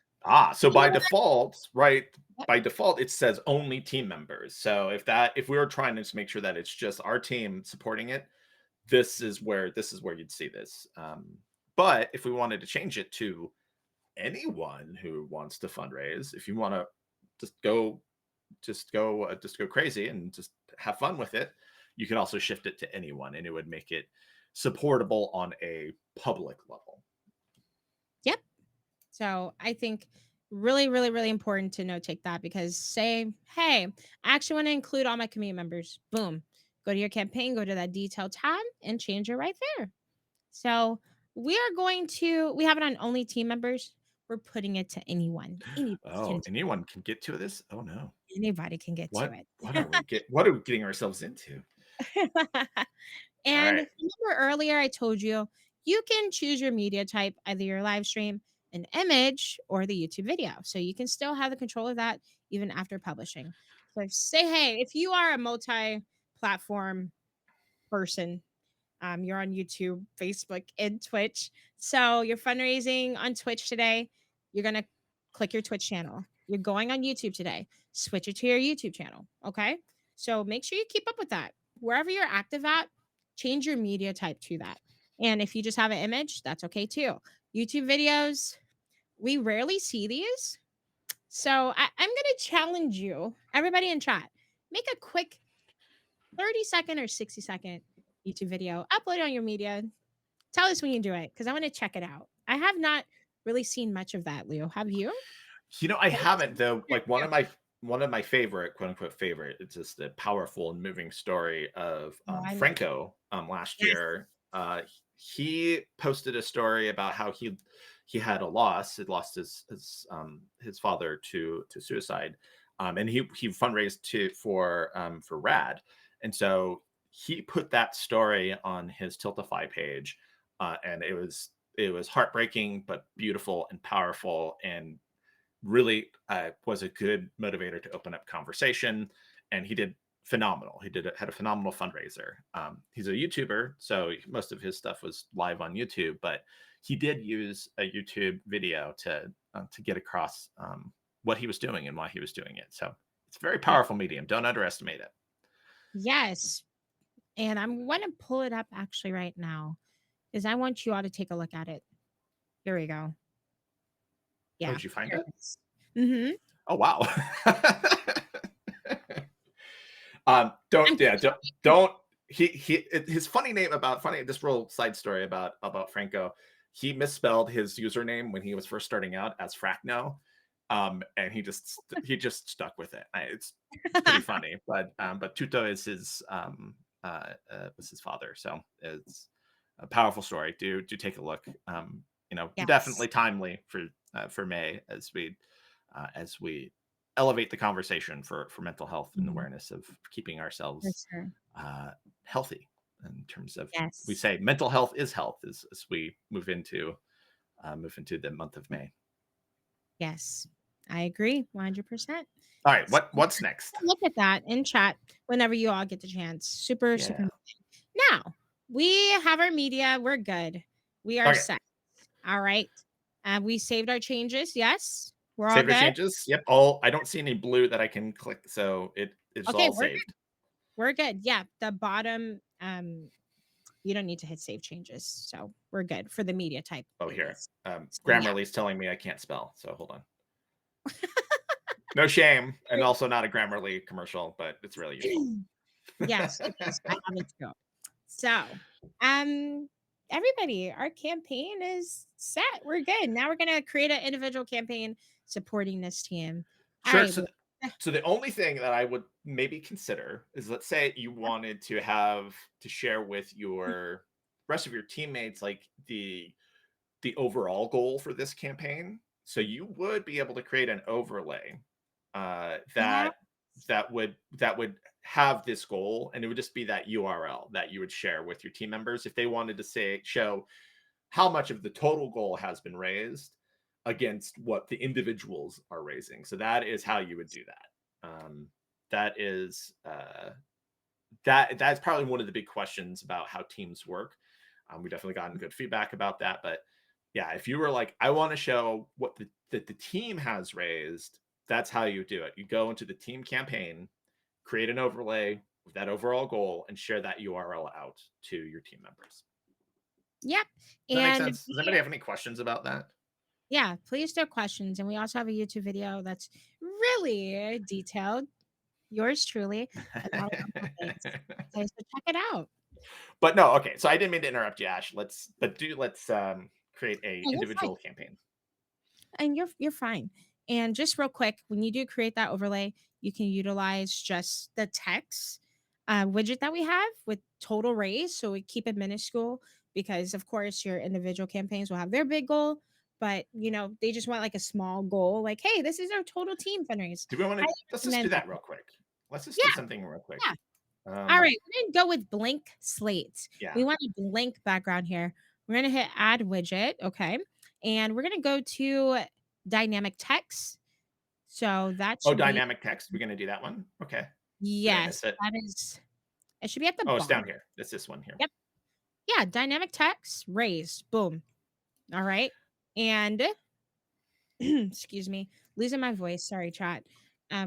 So by default, right? Yep. By default, it says only team members. So if we were trying to make sure that it's just our team supporting it, this is where you'd see this. But if we wanted to change it to anyone who wants to fundraise, if you want to just go crazy and just have fun with it, you can also shift it to anyone, and it would make it supportable on a public level. Yep. So I think really, really, really important to take that, because say, hey, I actually want to include all my community members. Boom. Go to your campaign, go to that detail tab and change it right there. So we have it on only team members. We're putting it to anyone. Anyone can get to this? Oh no. Anybody can get to it. What are we getting ourselves into? And remember earlier I told you can choose your media type, either your live stream, an image, or the YouTube video. So you can still have the control of that even after publishing. So say, hey, if you are a multi-platform person, you're on YouTube, Facebook, and Twitch. So you're fundraising on Twitch today. You're going to click your Twitch channel. You're going on YouTube today. Switch it to your YouTube channel. Okay. So make sure you keep up with that. Wherever you're active at, change your media type to that. And if you just have an image, that's okay too. YouTube videos, we rarely see these. So I'm going to challenge you, everybody in chat, make a quick 30-second or 60-second YouTube video, upload it on your media. Tell us when you do it, because I want to check it out. I have not really seen much of that, Leo. Have you? I haven't, though. Like one of my favorite, quote unquote favorite, it's just a powerful and moving story of Franco last year. He posted a story about how he had a loss. He lost his father to suicide, and he fundraised for RAD, and so he put that story on his Tiltify page, and it was heartbreaking but beautiful and powerful, and really was a good motivator to open up conversation. And he did phenomenal. Had a phenomenal fundraiser. He's a YouTuber, so most of his stuff was live on YouTube, but he did use a YouTube video to get across what he was doing and why he was doing it. So it's a very powerful medium. Don't underestimate it. Yes. And I'm going to pull it up actually right now, because I want you all to take a look at it. Here we go. Yeah. Oh, did you find it? Mm-hmm. Oh, wow. Don't his funny name about funny this real side story about Franco. He misspelled his username when he was first starting out as Fracno, and he just stuck with it. It's pretty funny, but Tuto is his was his father, so it's a powerful story. Do take a look. Yes. Definitely timely for May as we elevate the conversation for mental health and awareness of keeping For ourselves sure. healthy in terms of we Yes. say mental health is health as we move into the month of May. Yes. I agree 100%. All right, So what's next? look at that in chat whenever you all get the chance. Super, super. Yeah. Now we have our media. We're good. We are Okay. set. All right. We saved our changes. Yes. We're all Save your good. changes. Yep. All I don't see any blue that I can click, so it's Okay, all we're saved. good. We're good. Yeah. The bottom, you don't need to hit save changes. So we're good for the media type. Oh, here. So, Grammarly's telling me I can't spell, so hold on. No shame, and also not a Grammarly commercial, but it's really useful. Yes, it is. I have it too. So, everybody, our campaign is set. We're good. Now we're gonna create an individual campaign supporting this team. All Sure. right. So the only thing that I would maybe consider is, let's say you wanted to share with your rest of your teammates like the overall goal for this campaign. So you would be able to create an overlay Yeah. that would have this goal, and it would just be that URL that you would share with your team members if they wanted to show how much of the total goal has been raised against what the individuals are raising. So that is how you would do that. That is that's probably one of the big questions about how teams work. We definitely gotten good feedback about that, but yeah, if you were like, I want to show what the team has raised, that's how you do it. You go into the team campaign, create an overlay with that overall goal, and share that URL out to your team members. Yep. Does that make And sense? Does anybody have any questions about that? yeah, please throw questions. And we also have a YouTube video that's really detailed. Yours truly. A lot of wonderful things. Okay, so check it out. But no, okay. So I didn't mean to interrupt you, Ash. Let's create a No, you're fine. individual campaign. And you're fine. And just real quick, when you do create that overlay, you can utilize just the text widget that we have with total raise. So we keep it minuscule because, of course, your individual campaigns will have their big goal, but they just want like a small goal, like, hey, this is our total team fundraise. Do we want to? Let's just do recommend that real quick. Let's just do Yeah, something real quick. yeah. All right, we're gonna go with blank slate. Yeah. We want a blank background here. We're gonna hit add widget, okay, and we're gonna go to dynamic text. So that should be Dynamic text. We're gonna do that one. Okay. Did I yes, miss it? that is. It should be at the Oh, it's bottom. down here. It's this one here. Yep. Yeah, dynamic text raise. Boom. All right, and excuse me, losing my voice. Sorry, chat.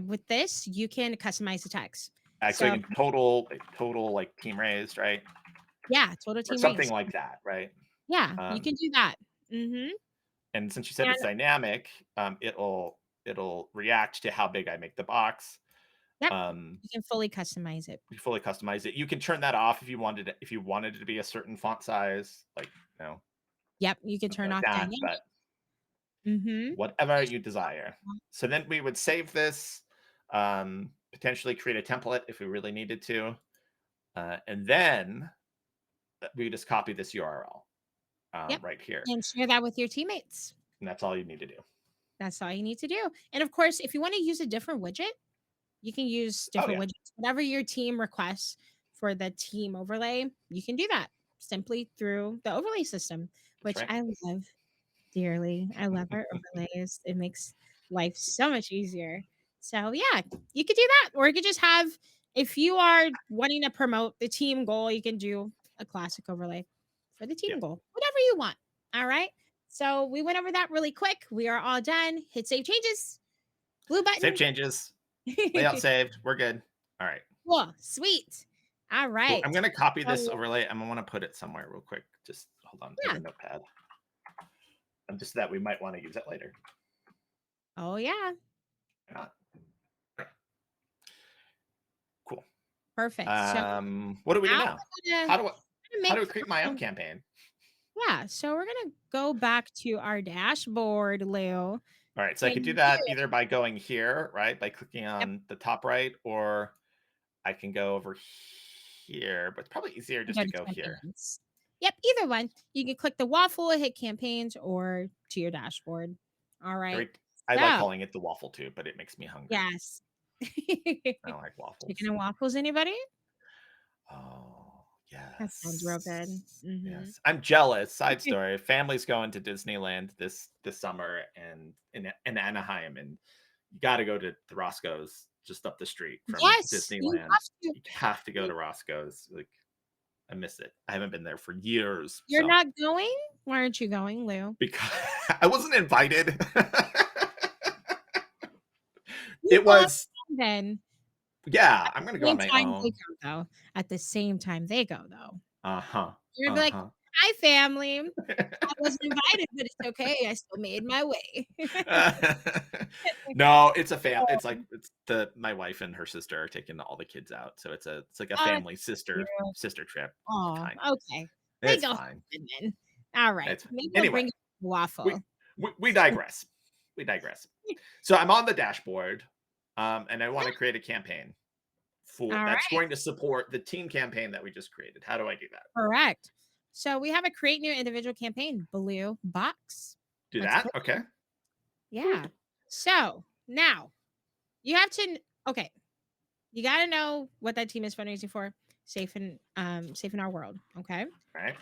With this, you can customize the text. So you So can total like team raised, right? yeah, total Or team something raise. like that, right? Yeah, you can do that. Mm-hmm. And since you said And it's dynamic, it'll react to how big I make the box. yep, you can fully customize it. You fully customize it. You can turn that off if you wanted it, to be a certain font size, like Yep, you can something turn like off that, dynamic. but Mm-hmm. whatever you desire. So then we would save this, potentially create a template if we really needed to, and then we just copy this URL Yep, right here, and share that with your teammates. and that's all you need to do. That's all you need to do. And of course, if you want to use a different widget, you can use Oh different yeah, widgets. Whatever your team requests for the team overlay, you can do that simply through the overlay system, that's which right. I love dearly. I love our overlays. It makes life so much easier. So yeah, you could do that. Or you could just have, if you are wanting to promote the team goal, you can do a classic overlay for the Yeah. team goal. Whatever you want. All right. So we went over that really quick. We are all done. Hit save changes. Blue button. Save changes. Layout saved. We're good. All right. Cool. Sweet. All Cool. right. I'm gonna copy this So, overlay. I'm gonna want to put it somewhere real quick. Just hold on. I have yeah. a notepad. And just that we might want to use it later. Oh yeah. Why not? Cool. Perfect. So What do we do now now? we're gonna, How do I make create my own campaign? yeah. So we're gonna go back to our dashboard, Lou. All right, so I could do And that either by going here, right, by clicking yep, on the top right, or I can go over here, but it's probably easier and just go to to go here. campaigns. Yep, either one. You can click the waffle, hit campaigns, or to your dashboard. All right. Great. I like So calling it the waffle too, but it makes me hungry. yes. I like Chicken waffles. and waffles, anybody? Oh, That sounds real good. yes. Hmm. Yes. I'm jealous. Side story. Family's going to Disneyland this summer and in Anaheim, and you got to go to the Roscoe's just up the street from Yes, you Disneyland. have to. You have to go to Roscoe's. Like, I miss it. I haven't been there for years. You're So not going? Why aren't you going, Lou? because I wasn't invited. You It go on was, then. yeah, At I'm the gonna go on same my time they own. go, though. At the same time they go, though. Uh-huh. You're gonna be like, Uh-huh. "Hi, family. I wasn't invited, but it's okay. I still made my way." No, it's a it's like Oh, it's the my wife and her sister are taking all the kids out. So it's like a oh, family cute. sister trip Aw, kind. okay. They It's go fine. hopping then. All right. It's fine. Maybe we'll Anyway, bring a we waffle. we digress. We digress. So I'm on the dashboard, and I want to create a campaign for All that's right. going to support the team campaign that we just created. How do I do that? Correct. So we have a create new individual campaign blue box. Do Let's that? click. Okay. Yeah. So now you have to okay. You got to know what that team is fundraising for. Safe in our world. Okay. All right.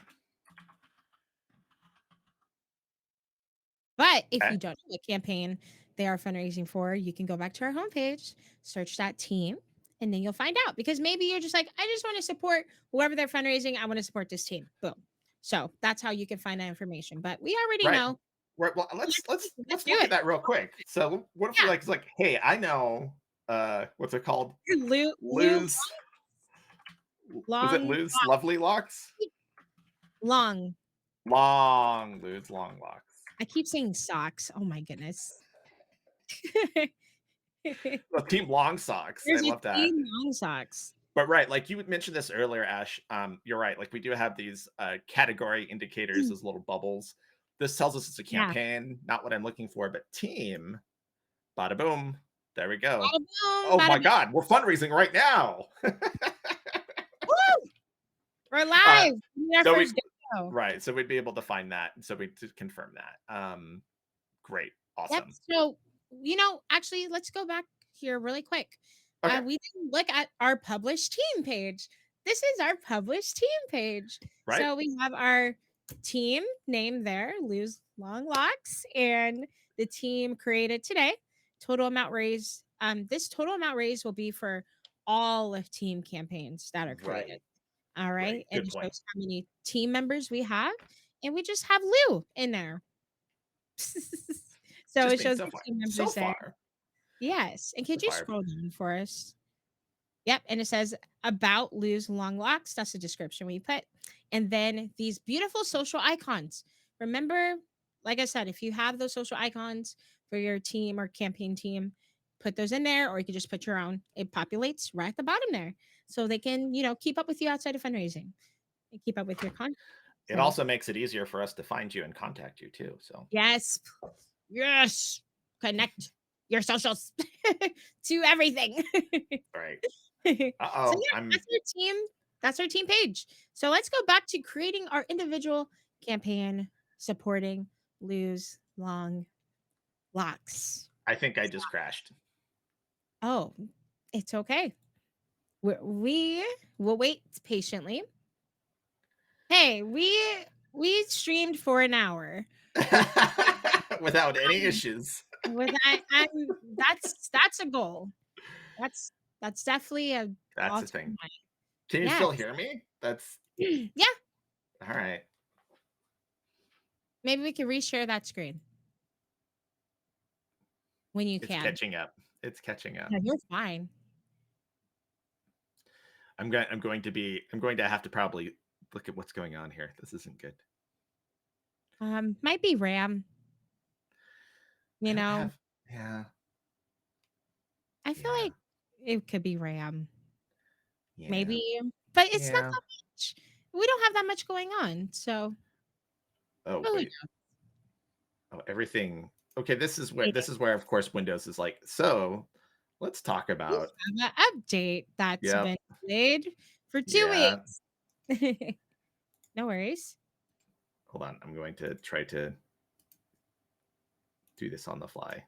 But if Okay. you don't know what campaign they are fundraising for, you can go back to our homepage, search that team, and then you'll find out. Because maybe you're just like, I just want to support whoever they're fundraising. I want to support this team. Boom. So that's how you can find that information. But we already Right. know. Right. Well, Let's let's do look at it. that real quick. So what if we Yeah. like it's like, hey, I know what's it called? Lou Lose was it long lose lovely locks? long. Long lose long locks. I keep saying socks. Oh my goodness. Well, team long socks. I There's a love that. team long socks. But right, like you mentioned this earlier, Ash. You're right. Like we do have these category indicators, those little bubbles. This tells us it's a Yeah. campaign, not what I'm looking for, but team. Bada boom. There we go. Bada boom, Oh bada my bing. God, we're fundraising right now. Woo! We're uh, live. We need our so we first video. right, so we'd be able to find that. So we to confirm that. Great, Yep. awesome. So, actually, let's go back here really quick. Okay, We didn't look at our published team page. This is our published team page. right, So we have our team name there, Lose Long Locks, and the team created today. Total amount raised. This total amount raised will be for all of team campaigns that are created. right, All right. right. And Good it point. shows how many team members we have. And we just have Lou in there. So Just it me shows so the far. team So members there. far, Yes. And so could you far. scroll down for us? Yep. And it says about Lose Long Locks. That's the description we put. And then these beautiful social icons. Remember, like I said, if you have those social icons for your team or campaign team, put those in there, or you could just put your own. It populates right at the bottom there. So they can, keep up with you outside of fundraising and keep up with your content. It So also makes it easier for us to find you and contact you too. So yes. Yes. Connect your socials to everything. right. So Oh, yeah, I'm that's our team. That's our team page. So let's go back to creating our individual campaign supporting Lose Long Locks. I think I just crashed. Oh, it's okay. We will wait patiently. Hey, we streamed for an hour Without any issues. with I'm that's a goal. That's definitely a That's all the thing. time. Can you still Yes. hear me? That's Yeah. all right. Maybe we can reshare that screen when you It's can. catching up. It's catching up. No, you're fine. I'm going to have to probably look at what's going on here. This isn't good. Might be RAM. I You don't know, have yeah. I feel Yeah. like it could be RAM. Yeah. maybe, but it's not Yeah. that much. We don't have that much going on, so Oh, who wait. Oh, everything. Okay, this is where knows? of course Windows is like, so let's talk We about. have an update that's Yep. been delayed for 2 Yeah. weeks. No worries. Hold on. I'm going to try to do this on the fly.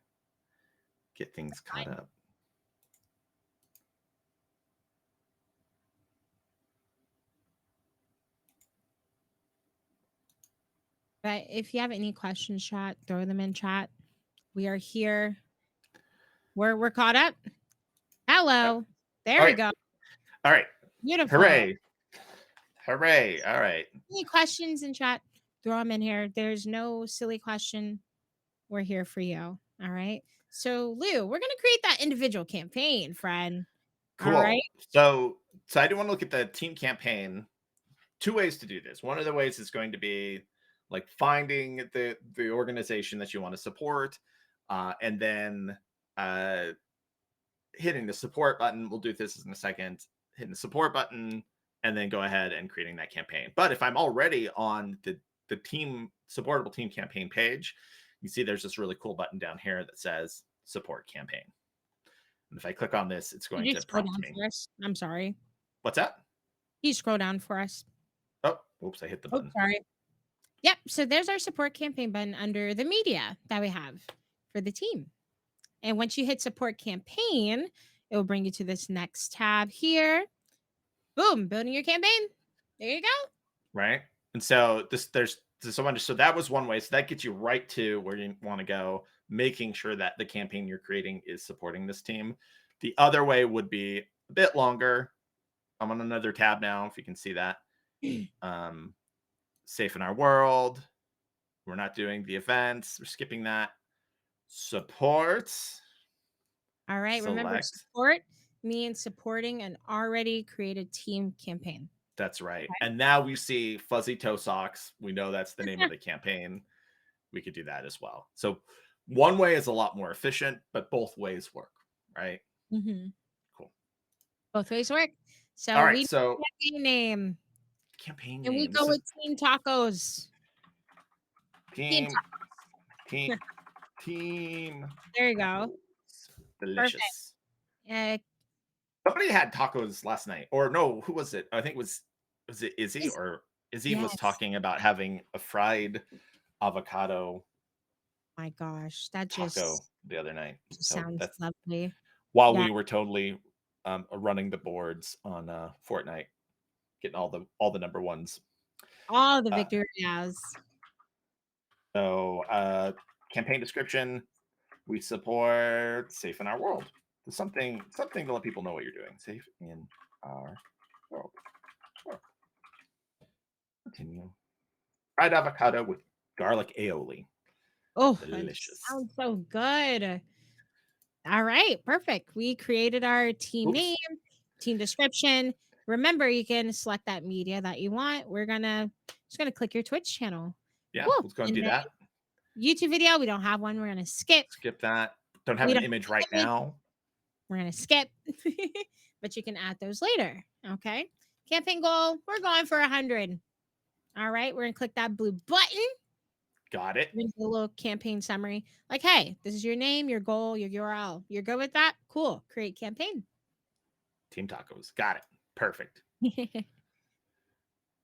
Get things caught up. But if you have any questions, chat, throw them in chat. We are here. We're caught up. Yep. Hello. There we Okay. go. All right. Beautiful. Hooray. Hooray. All right. Any questions in chat? Throw them in here. There's no silly question. We're here for you. All right. So, Lou, we're gonna create that individual campaign, friend. All right. Cool. So I do want to look at the team campaign. Two ways to do this. One of the ways is going to be like finding the organization that you want to support, and then hitting the support button. We'll do this in a second. Hitting the support button, and then go ahead and creating that campaign. But if I'm already on the team supportable team campaign page, you see there's this really cool button down here that says support campaign. And if I click on this, it's going Could you to scroll prompt down me. for us? I'm sorry. What's that? Can you scroll down for us? Oh, whoops, I hit the Oh, button. sorry. Yep. So there's our support campaign button under the media that we have for the team. And once you hit support campaign, it will bring you to this next tab here. Boom, building your campaign. There you go. Right. And so so that was one way. So that gets you right to where you want to go, making sure that the campaign you're creating is supporting this team. The other way would be a bit longer. I'm on another tab now, if you can see that. Safe in our world. We're not doing the events. We're skipping that. Support. All right. Remember, Select. support means supporting an already created team campaign. That's right. Okay. And now we see fuzzy toe socks. We know that's the name of the campaign. We could do that as well. So one way is a lot more efficient, but both ways work, right? Mm-hmm. Cool. Both ways work. So All right. we So campaign name. campaign And we name. go This with is Team Tacos. Team team, team, team. There you go. Perfect. Delicious. Uh, Somebody had tacos last night, or no? Who was it? I think was it Izzy, Is- or Izzy was yes. talking about having a fried avocado My gosh, that taco just the other night. So sounds that's lovely. while Yeah. we were totally running the boards on Fortnite, getting all the number ones. All the Uh, Victorias. So, campaign description: we support Safe in Our World. It's something to let people know what you're doing. Safe in Our World. Sure. Continue. Fried avocado with garlic aioli. Oh, that Delicious. sounds so good. All right, perfect. We created our team Oops. name, team description. Remember, you can select that media that you want. We're just gonna click your Twitch channel. Yeah, Woo. let's go and And do then that. YouTube video, we don't have one. We're gonna skip. Skip that. Don't have We an don't image have right image. now. We're gonna skip, but you can add those later. Okay. Campaign goal. We're going for 100. All right. We're gonna click that blue button. Got it. We're gonna do a little campaign summary. Like, hey, this is your name, your goal, your URL. You're good with that? Cool. Create campaign. Team tacos. Got it. Perfect.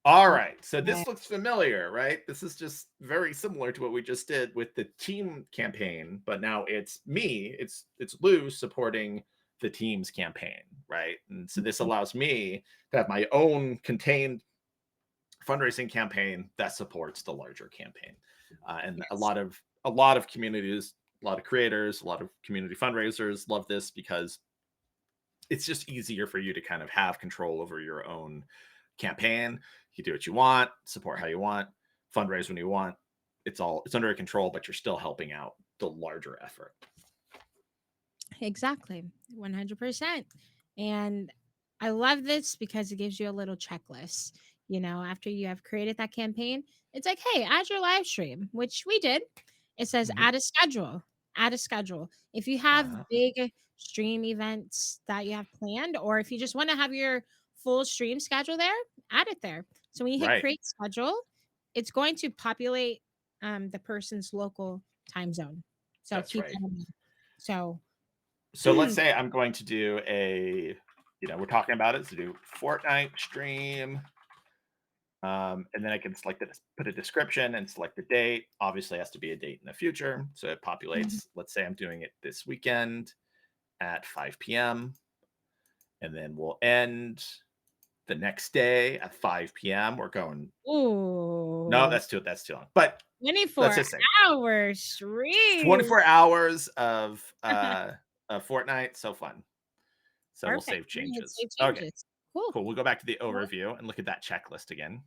All right. So Yeah. this looks familiar, right? This is just very similar to what we just did with the team campaign, but now it's me, it's Lou supporting the team's campaign, right? And so this allows me to have my own contained fundraising campaign that supports the larger campaign. And Yes. a lot of communities, a lot of creators, a lot of community fundraisers love this because it's just easier for you to kind of have control over your own campaign. You do what you want, support how you want, fundraise when you want. It's under control, but you're still helping out the larger effort. Exactly. 100%. And I love this because it gives you a little checklist. You know, after you have created that campaign, it's like, hey, add your live stream, which we did. It says Mhm. add a schedule. Add a schedule. If you have Uh-huh. big stream events that you have planned, or if you just want to have your full stream schedule there, add it there. So when you hit Right. create schedule, it's going to populate the person's local time zone. So That's keep right. that in mind. So So let's say I'm going to do we're talking about it. So do Fortnite stream. And then I can select it, put a description and select the date. Obviously, it has to be a date in the future. So it populates. Let's say I'm doing it this weekend at 5 p.m. And then we'll end the next day at 5 p.m. We're going. No, ooh, that's too long. But let's 24 just say hour stream. 24 hours of Fortnite. So fun. So we'll Perfect. save I'm gonna hit changes. save Okay, changes. Cool. cool. We'll go back to the Well, overview and look at that checklist again.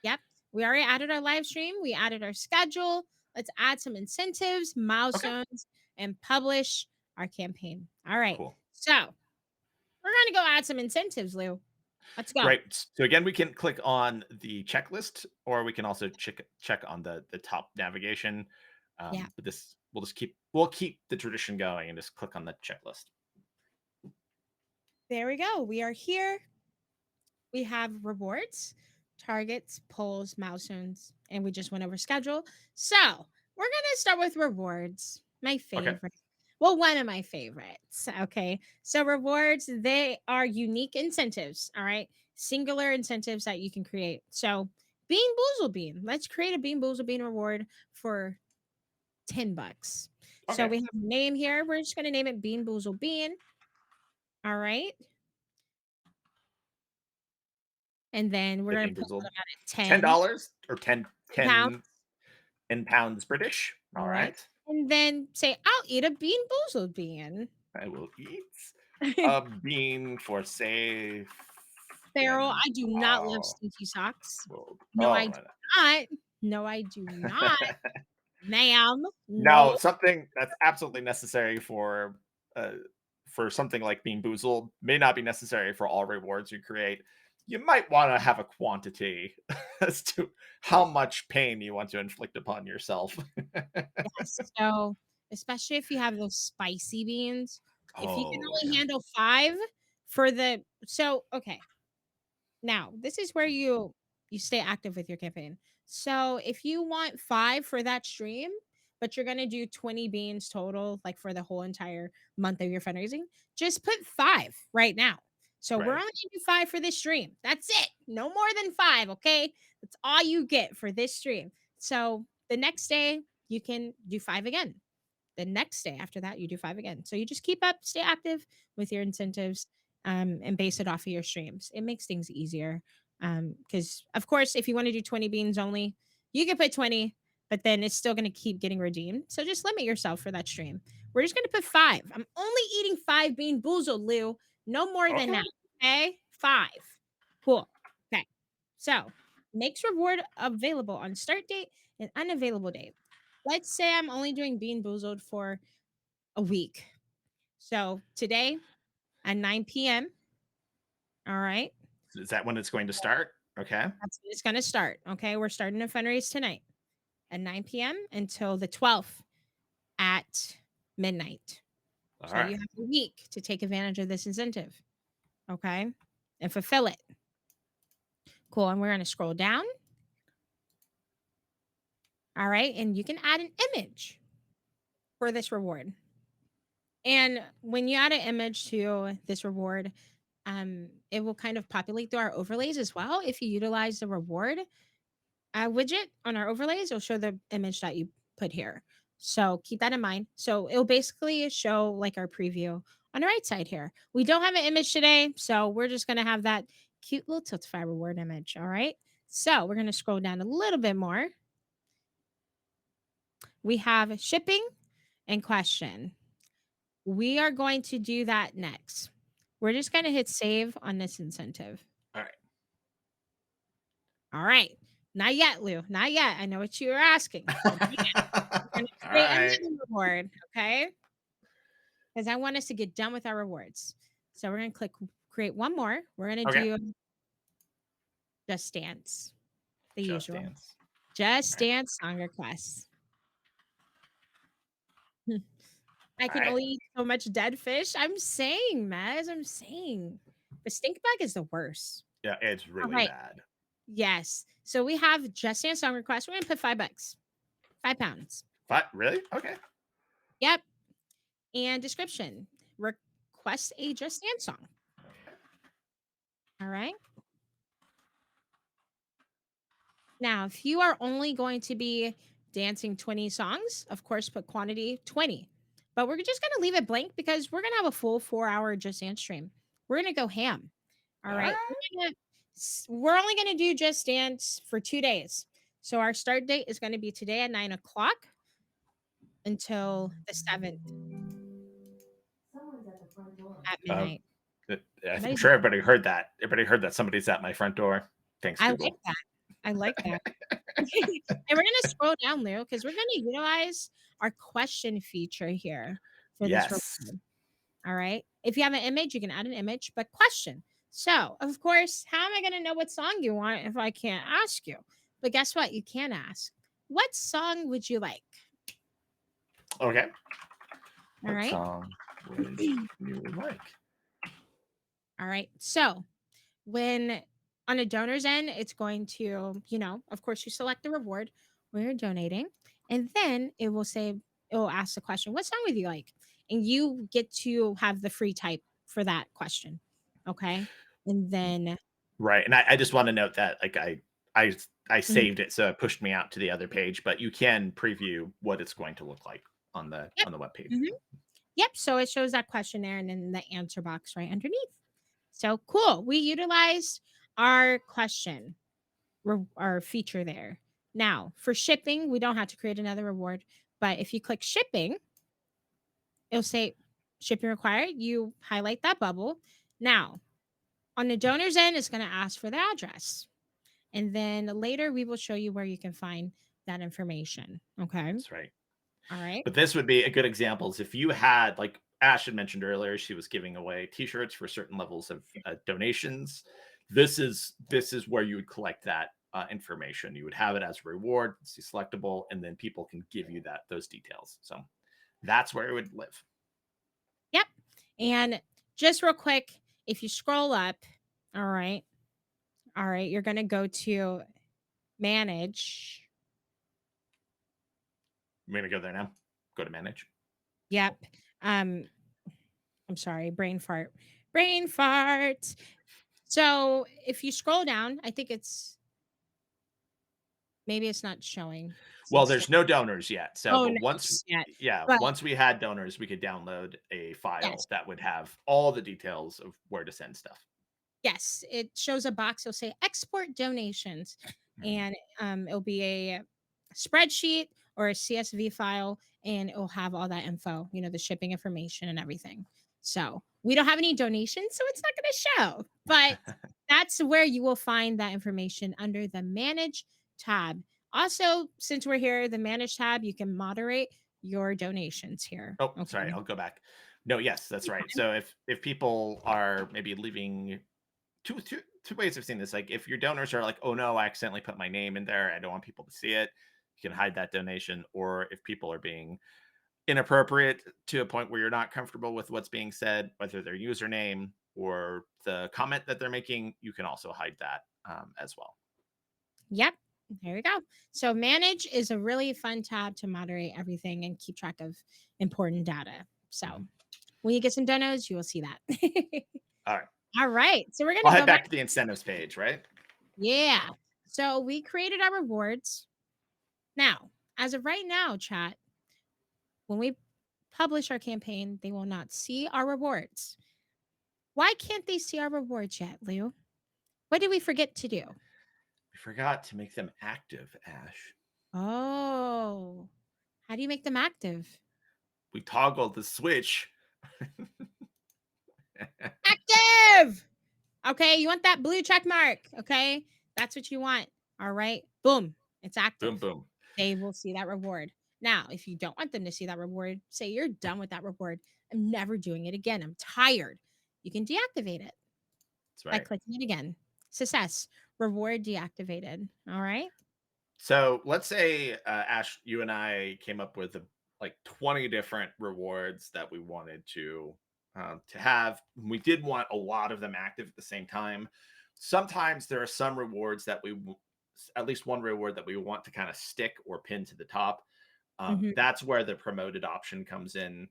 yep. We already added our live stream. We added our schedule. Let's add some incentives, Okay, milestones, and publish our campaign. All right. cool. So we're going to go add some incentives, Lou. Let's go. Great. So again, we can click on the checklist, or we can also check on the top navigation. Yeah. But this we'll keep the tradition going and just click on the checklist. There we go. We are here. We have rewards, targets, polls, milestones, and we just went over schedule. So we're going to start with rewards, my Okay. favorite. Well, one of my favorites. Okay. So rewards, they are unique incentives. All right. Singular incentives that you can create. So Bean Boozle Bean. Let's create a Bean Boozle Bean reward for $10. So Okay. we have a name here. We're just going to name it Bean Boozle Bean. All right. And then we're going Being to put boozled. it at $10 10 or 10 pounds. in pounds British. All All right. right. And then say, I'll eat a Bean Boozled Bean. I will eat a bean for safe Farrell, and I do not love all stinky socks. world. No, I Oh, do right. not. No, I do not, ma'am. Now, No. something that's absolutely necessary for something like being boozled may not be necessary for all rewards you create. You might want to have a quantity as to how much pain you want to inflict upon yourself. Yes. So, especially if you have those spicy beans, if you can Oh, only yeah. handle 5 for the okay. Now, this is where you stay active with your campaign. So, if you want 5 for that stream, but you're going to do 20 beans total like for the whole entire month of your fundraising, just put 5 right now. So, we're Right. only going to do 5 for this stream. That's it. No more than 5, okay? That's all you get for this stream. So, the next day you can do 5 again. The next day after that, you do 5 again. So you just keep up, stay active with your incentives, and base it off of your streams. It makes things easier. Because of course, if you want to do 20 beans only, you can put 20, but then it's still going to keep getting redeemed. So just limit yourself for that stream. We're just going to put 5. I'm only eating 5 bean boozled, Lou. No more than Okay. that. Okay. 5. Cool. Okay. So makes reward available on start date and unavailable date. Let's say I'm only doing Bean Boozled for a week. So today at 9 p.m. All right. Is that when it's going to start? Okay. That's when it's going to start. Okay. We're starting a fundraise tonight at 9 p.m. until the 12th at midnight. All So you right. have a week to take advantage of this incentive. Okay. And fulfill it. Cool. And we're going to scroll down. All right. And you can add an image for this reward. And when you add an image to this reward, it will kind of populate through our overlays as well. If you utilize the reward widget on our overlays, it'll show the image that you put here. So keep that in mind. So it'll basically show like our preview on the right side here. We don't have an image today, so we're just going to have that cute little Tiltify reward image. All right. So we're going to scroll down a little bit more. We have shipping and question. We are going to do that next. We're just going to hit save on this incentive. All right. All right. Not yet, Lou. Not yet. I know what you were asking. We're going to All create right. another reward, okay? Because I want us to get done with our rewards. So we're going to click create one more. We're going to Okay. do Just Dance, the Just usual. Dance. Just Dance song requests. I can All right. only eat so much dead fish. I'm saying, Maz. I'm saying. The stink bug is the worst. Yeah, it's All really right. bad. Yes. So we have Just Dance song request. We're gonna put $5, £5. Really? Okay. Yep. And description: request a Just Dance song. All right. Now, if you are only going to be dancing 20 songs, of course, put quantity 20. But we're just going to leave it blank because we're going to have a full 4-hour Just Dance stream. We're going to go ham. All All right. right. We're only going to do Just Dance for 2 days. So our start date is going to be today at 9 o'clock until the 7th at Uh, midnight. I'm Somebody's sure at- everybody heard that. Everybody heard that somebody's at my front door. Thanks, I like Google. that. I like that. And we're gonna scroll down, Lou, because we're gonna utilize our question feature here for this Yes. report. All right. If you have an image, you can add an image, but question. So, of course, how am I gonna know what song you want if I can't ask you? But guess what? You can ask. What song would you like? Okay. All What right. song would you like? All right. So when on a donor's end, it's going to, of course, you select the reward where you're donating, and then it will ask the question, what song would you like? And you get to have the free type for that question. Okay. And then, Right. And I just want to note that like I Mhm. saved it, so it pushed me out to the other page, but you can preview what it's going to look like on Yep. the web page. Mhm. Yep. So it shows that question there and then the answer box right underneath. So cool. We utilized our question, our feature there. Now, for shipping, we don't have to create another reward, but if you click shipping, it'll say shipping required. You highlight that bubble. Now, on the donor's end, it's going to ask for the address. And then later, we will show you where you can find that information. Okay. That's right. All right. But this would be a good example is if you had, like Ash had mentioned earlier, she was giving away T-shirts for certain levels of donations. This is where you would collect that information. You would have it as a reward, it's selectable, and then people can give you those details. So that's where it would live. Yep. And just real quick, if you scroll up, all right, you're going to go to manage. I'm gonna go there now. Go to manage. Yep. I'm sorry, brain fart. Brain fart. So if you scroll down, I think maybe it's not showing. Well, there's no donors yet. So, Oh, but no, once, yet. yeah, But once we had donors, we could download a file yes, that would have all the details of where to send stuff. yes, it shows a box. It'll say export donations, and it'll be a spreadsheet or a CSV file, and it'll have all that info. The shipping information and everything. So we don't have any donations, so it's not going to show. But that's where you will find that information under the Manage tab. Also, since we're here, the Manage tab, you can moderate your donations here. Oh, sorry, Okay. I'll go back. No, yes, that's right. So if people are maybe leaving two ways I've seen this. Like if your donors are like, oh no, I accidentally put my name in there, I don't want people to see it, you can hide that donation. Or if people are being inappropriate to a point where you're not comfortable with what's being said, whether their username or the comment that they're making, you can also hide that as well. Yep. There we go. So manage is a really fun tab to moderate everything and keep track of important data. So when you get some donos, you will see that. All right. All right. So we're I'll gonna head go back back. to the incentives page, right? Yeah. So we created our rewards. Now, as of right now, chat, when we publish our campaign, they will not see our rewards. Why can't they see our rewards yet, Lou? What did we forget to do? We forgot to make them active, Ash. Oh, how do you make them active? We toggled the switch. Active. Okay, you want that blue check mark. Okay, that's what you want. All right, boom, it's active. Boom, boom. They will see that reward. Now, if you don't want them to see that reward, say you're done with that reward. I'm never doing it again. I'm tired. You can deactivate it That's by right. clicking it again. Success. Reward deactivated. All right. So let's say, Ash, you and I came up with like 20 different rewards that we wanted to to have. We did want a lot of them active at the same time. Sometimes there are some rewards that at least one reward that we want to kind of stick or pin to the top. Mhm. That's where the promoted option comes in.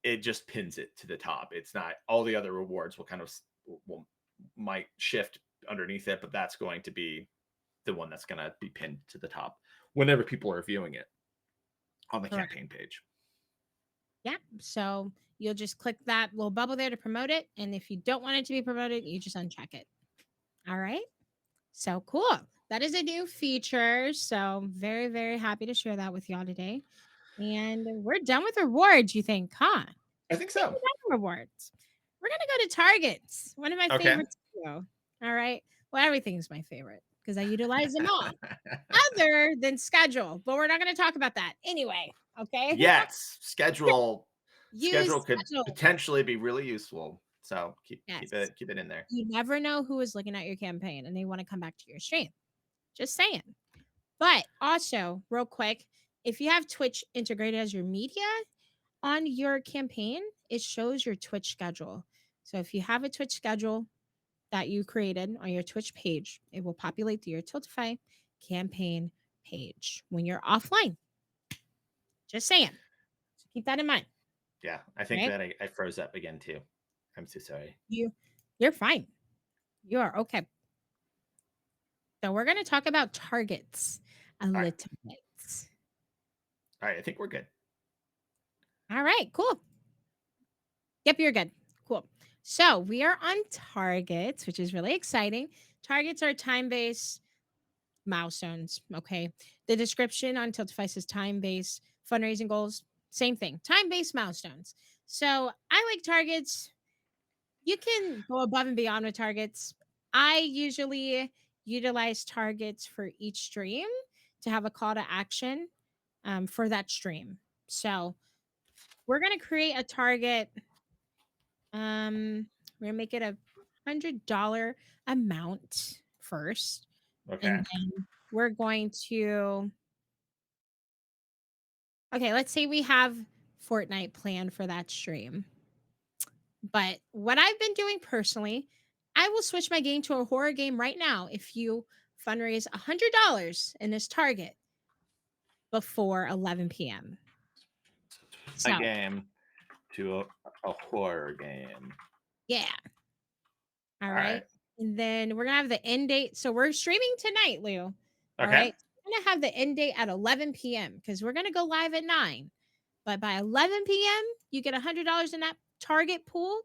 It just pins it to the top. It's not all the other rewards will kind of might shift underneath it, but that's going to be the one that's going to be pinned to the top whenever people are viewing it on the Correct. campaign page. Yeah. So you'll just click that little bubble there to promote it. And if you don't want it to be promoted, you just uncheck it. All right. So cool. That is a new feature. So very, very happy to share that with y'all today. And we're done with rewards, you think, huh? I think I think so. we're done with rewards. We're gonna go to Targets. One of my Okay. favorites too. All right. Well, everything's my favorite because I utilize them all. Other than schedule, but we're not gonna talk about that anyway. Okay. Yes, schedule Use could schedule. potentially be really useful. So keep Yes. keep it in there. You never know who is looking at your campaign and they want to come back to your stream. Just saying. But also, real quick, if you have Twitch integrated as your media on your campaign, it shows your Twitch schedule. So if you have a Twitch schedule that you created on your Twitch page, it will populate to your Tiltify campaign page when you're offline. Just saying. So keep that in mind. Yeah, I think Right? that I froze up again too. I'm so sorry. You're fine. You are okay. So we're going to talk about targets a All right. little bit. All right, I think we're good. All right, cool. Yep, you're good. Cool. So we are on targets, which is really exciting. Targets are time-based milestones. Okay. The description on Tiltify says time-based fundraising goals. Same thing. Time-based milestones. So I like targets. You can go above and beyond with targets. I usually utilize targets for each stream to have a call to action for that stream. So we're going to create a target. We're going to make it $100 amount first. Okay. And then we're going to, okay, let's say we have Fortnite planned for that stream. But what I've been doing personally, I will switch my game to a horror game right now if you fundraise $100 in this target before 11 p.m. My So, game to a horror game. yeah. All All right. right. And then we're going to have the end date. So, we're streaming tonight, Lou. All Okay. right. We're going to have the end date at 11 p.m. because we're going to go live at 9. But by 11 p.m., you get $100 in that target pool.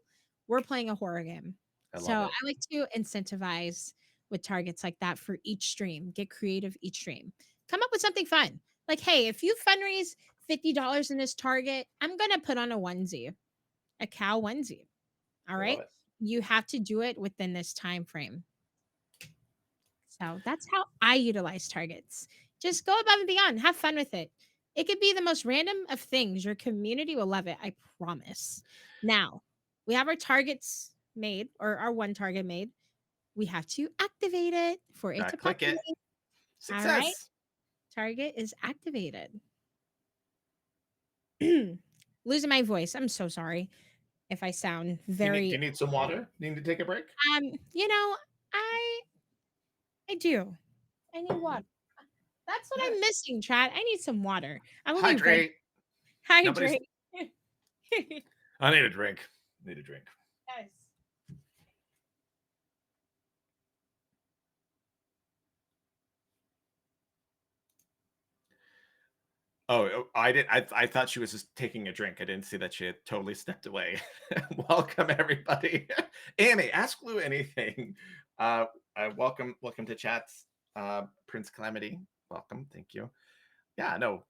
We're playing a horror game. I love So it. I like to incentivize with targets like that for each stream. Get creative each stream. Come up with something fun. Like, hey, if you fundraise $50 in this target, I'm going to put on a onesie, a cow onesie. All I right. love it. You have to do it within this time frame. So that's how I utilize targets. Just go above and beyond. Have fun with it. It could be the most random of things. Your community will love it. I promise. Now, we have our targets made or our one target made. We have to activate it for it to Click it. populate. All right. Success. Target is activated. Losing my voice. I'm so sorry if I sound Do very you need some water? Need to take a break? you know, I do. I need water. That's what I'm missing, Chad. I need some water. I'm only Hydrate. hydrate. I need a drink. Need a drink. Yes. Oh, I did. I thought she was just taking a drink. I didn't see that she had totally stepped away. Welcome everybody. Annie, ask Lou anything. Welcome to chats. Prince Calamity, welcome. Thank you. Yeah, no.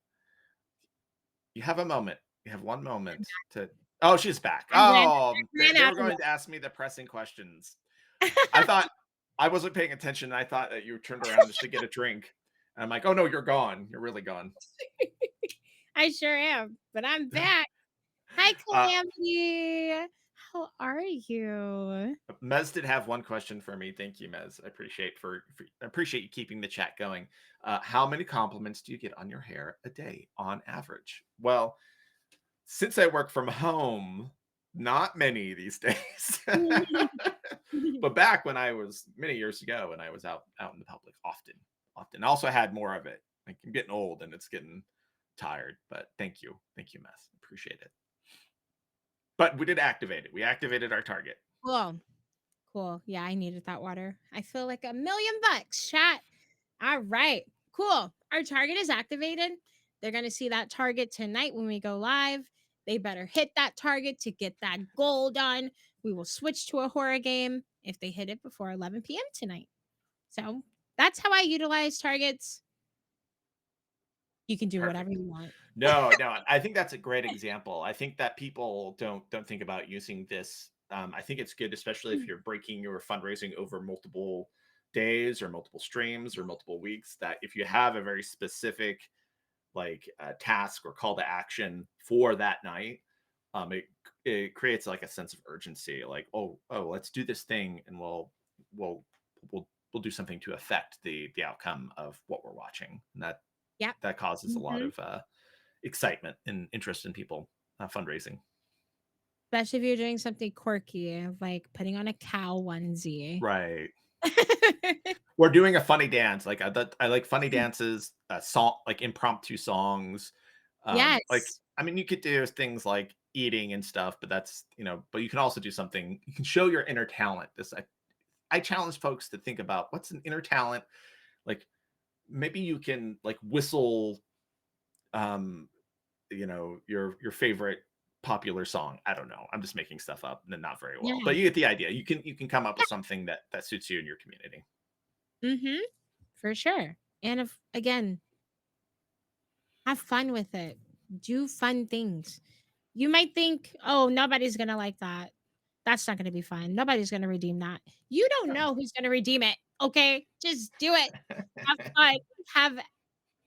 You have a moment. You have one moment to. Oh, she's back. Oh, ran they out were of going to ask me the pressing questions. I thought I wasn't paying attention. I thought that you turned around just to get a drink. And I'm like, oh no, you're gone. You're really gone. I sure am, but I'm back. Hi, Calamity. How are you? Mez did have one question for me. Thank you, Mez. I appreciate you keeping the chat going. How many compliments do you get on your hair a day on average? Well, since I work from home, Not many these days. But back when I was many years ago, when I was out in the public, often. I also had more of it. Like I'm getting old and it's getting tired. But thank you, Mess. Appreciate it. But we did activate it. We activated our target. Cool. Cool. Yeah, I needed that water. I feel like $1,000,000, chat. All right. Cool. Our target is activated. They're going to see that target tonight when we go live. They better hit that target to get that goal done. We will switch to a horror game if they hit it before 11 p.m. tonight. So that's how I utilize targets. You can do whatever Perfect. you want. No, I think that's a great example. I think that people don't think about using this. I think it's good, especially if you're breaking your fundraising over multiple days or multiple streams or multiple weeks. That if you have a very specific task or call to action for that night, it creates like a sense of urgency. Like let's do this thing, and we'll we'll do something to affect the outcome of what we're watching. And Yep. that causes a lot of excitement and interest in people fundraising. Especially if you're doing something quirky, like putting on a cow onesie. Right. We're doing a funny dance. Like I like funny dances, song like impromptu songs. Like Yes. I mean, you could do things like eating and stuff, but that's but you can also do something. You can show your inner talent. I challenge folks to think about what's an inner talent. Like maybe you can like whistle, um, your favorite popular song. I don't know. I'm just making stuff up and not very well, Yeah. but you get the idea. You can come up with something that suits you and your community. Mm-hmm. For sure. And if again, have fun with it. Do fun things. You might think, oh, nobody's gonna like that. That's not gonna be fun. Nobody's gonna redeem that. You don't know who's gonna redeem it. Okay. Just do it. Have fun. Have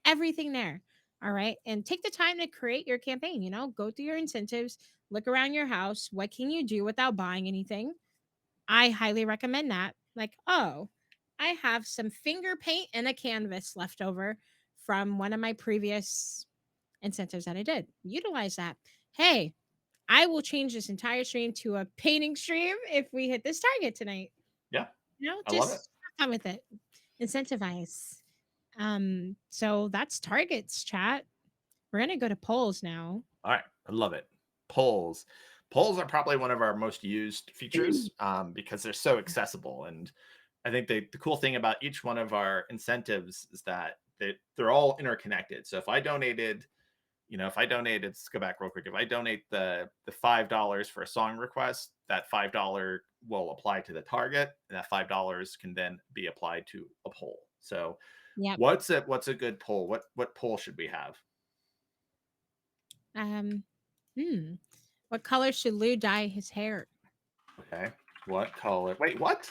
everything there. All right. And take the time to create your campaign. Go through your incentives, look around your house. What can you do without buying anything? I highly recommend that. Like, oh, I have some finger paint and a canvas left over from one of my previous incentives that I did. Utilize that. Hey, I will change this entire stream to a painting stream if we hit this target tonight. Yeah, I love it. Just have fun with it. Incentivize. So that's targets, chat. We're gonna go to polls now. All right, I love it. Polls. Polls are probably one of our most used features because they're so accessible. And I think the cool thing about each one of our incentives is that they're all interconnected. So if I donated, let's go back real quick. If I donate the $5 for a song request, that $5 will apply to the target, and that $5 can then be applied to a poll. So Yep. what's a good poll? What poll should we have? Um, what color should Lou dye his hair? Okay. What color? Wait, what?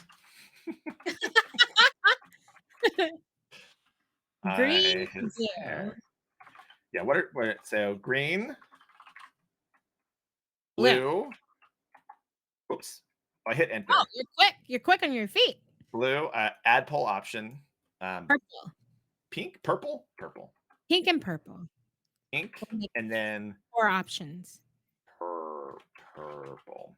Green, His blue, hair. Yeah. So green, blue. blue. Oops. I hit enter. Oh, you're quick. You're quick on your feet. Blue. Add poll option. Purple, Pink, purple, pink, and purple. pink, We'll make and then 4 options. purple.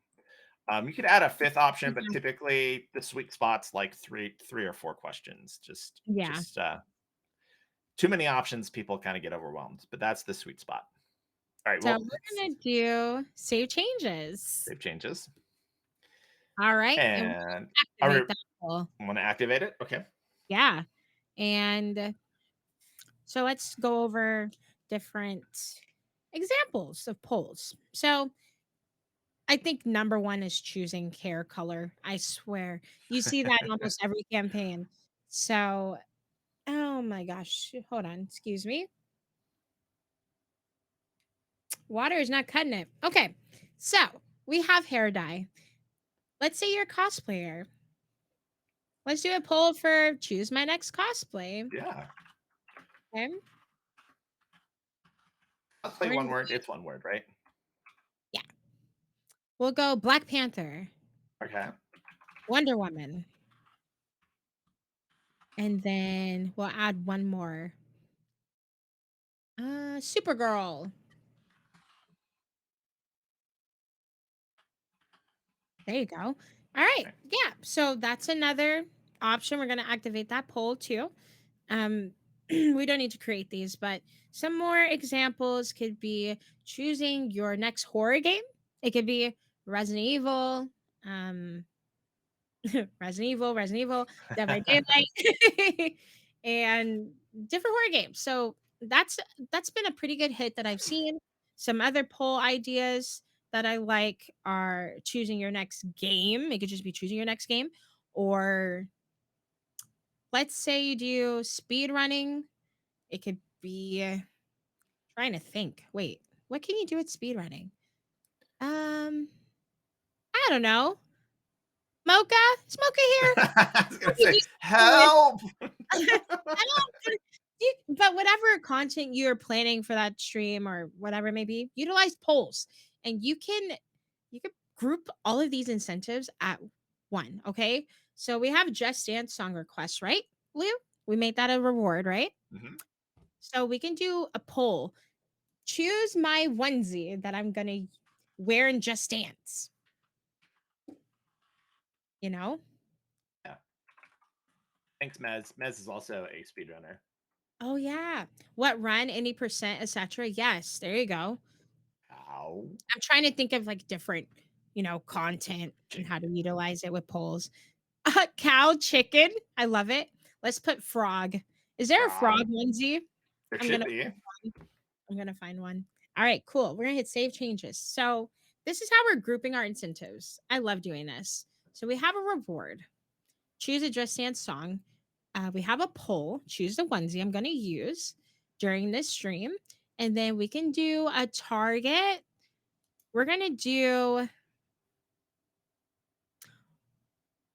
You could add a fifth option, but typically the sweet spot's like three or four questions. Yeah. Just too many options, people kind of get overwhelmed. But that's the sweet spot. All right. So Well, we're gonna do save changes. save changes. All right, and And we'll activate that poll. I want to activate it. Okay. Yeah, and so let's go over different examples of polls. So I think number one is choosing hair color. I swear. You see that in almost every campaign. So, oh my gosh. Hold on. Excuse me. Water is not cutting it. Okay. So we have hair dye. Let's say you're a cosplayer. Let's do a poll for choose my next cosplay. Yeah. Okay. I'll say one word. It's one word, right? Yeah. We'll go Black Panther, Okay. Wonder Woman, and then we'll add one more. Supergirl. There you go. All right. Okay. Yeah. So that's another option. We're going to activate that poll too. We don't need to create these, but some more examples could be choosing your next horror game. It could be Resident Evil, um, Resident Evil, Dead by Daylight, and different horror games. So that's been a pretty good hit that I've seen. Some other poll ideas that I like are choosing your next game. It could just be choosing your next game, or let's say you do speed running. It could be trying to think. Wait, what can you do with speed running? Um, I don't know. Mocha, is Mocha here? I was What gonna can say, you do with- help. I don't. But whatever content you're planning for that stream or whatever it may be, utilize polls, and you can group all of these incentives at one. Okay, so we have Just Dance song requests, right, Lou? We made that a reward, right? Mhm. So we can do a poll. Choose my onesie that I'm gonna wear in Just Dance. You know? Yeah. Thanks, Mez. Mez is also a speedrunner. Oh yeah. What run, any percent, etc. Yes, there you go. Ow. I'm trying to think of like different, content and how to utilize it with polls. Cow, chicken. I love it. Let's put frog. Is there a frog Frog. onesie? There I'm should gonna be. I'm gonna find one. All right, cool. We're gonna hit save changes. So this is how we're grouping our incentives. I love doing this. So we have a reward. Choose a Just Dance song. We have a poll. Choose the onesie I'm gonna use during this stream, and then we can do a target. We're gonna do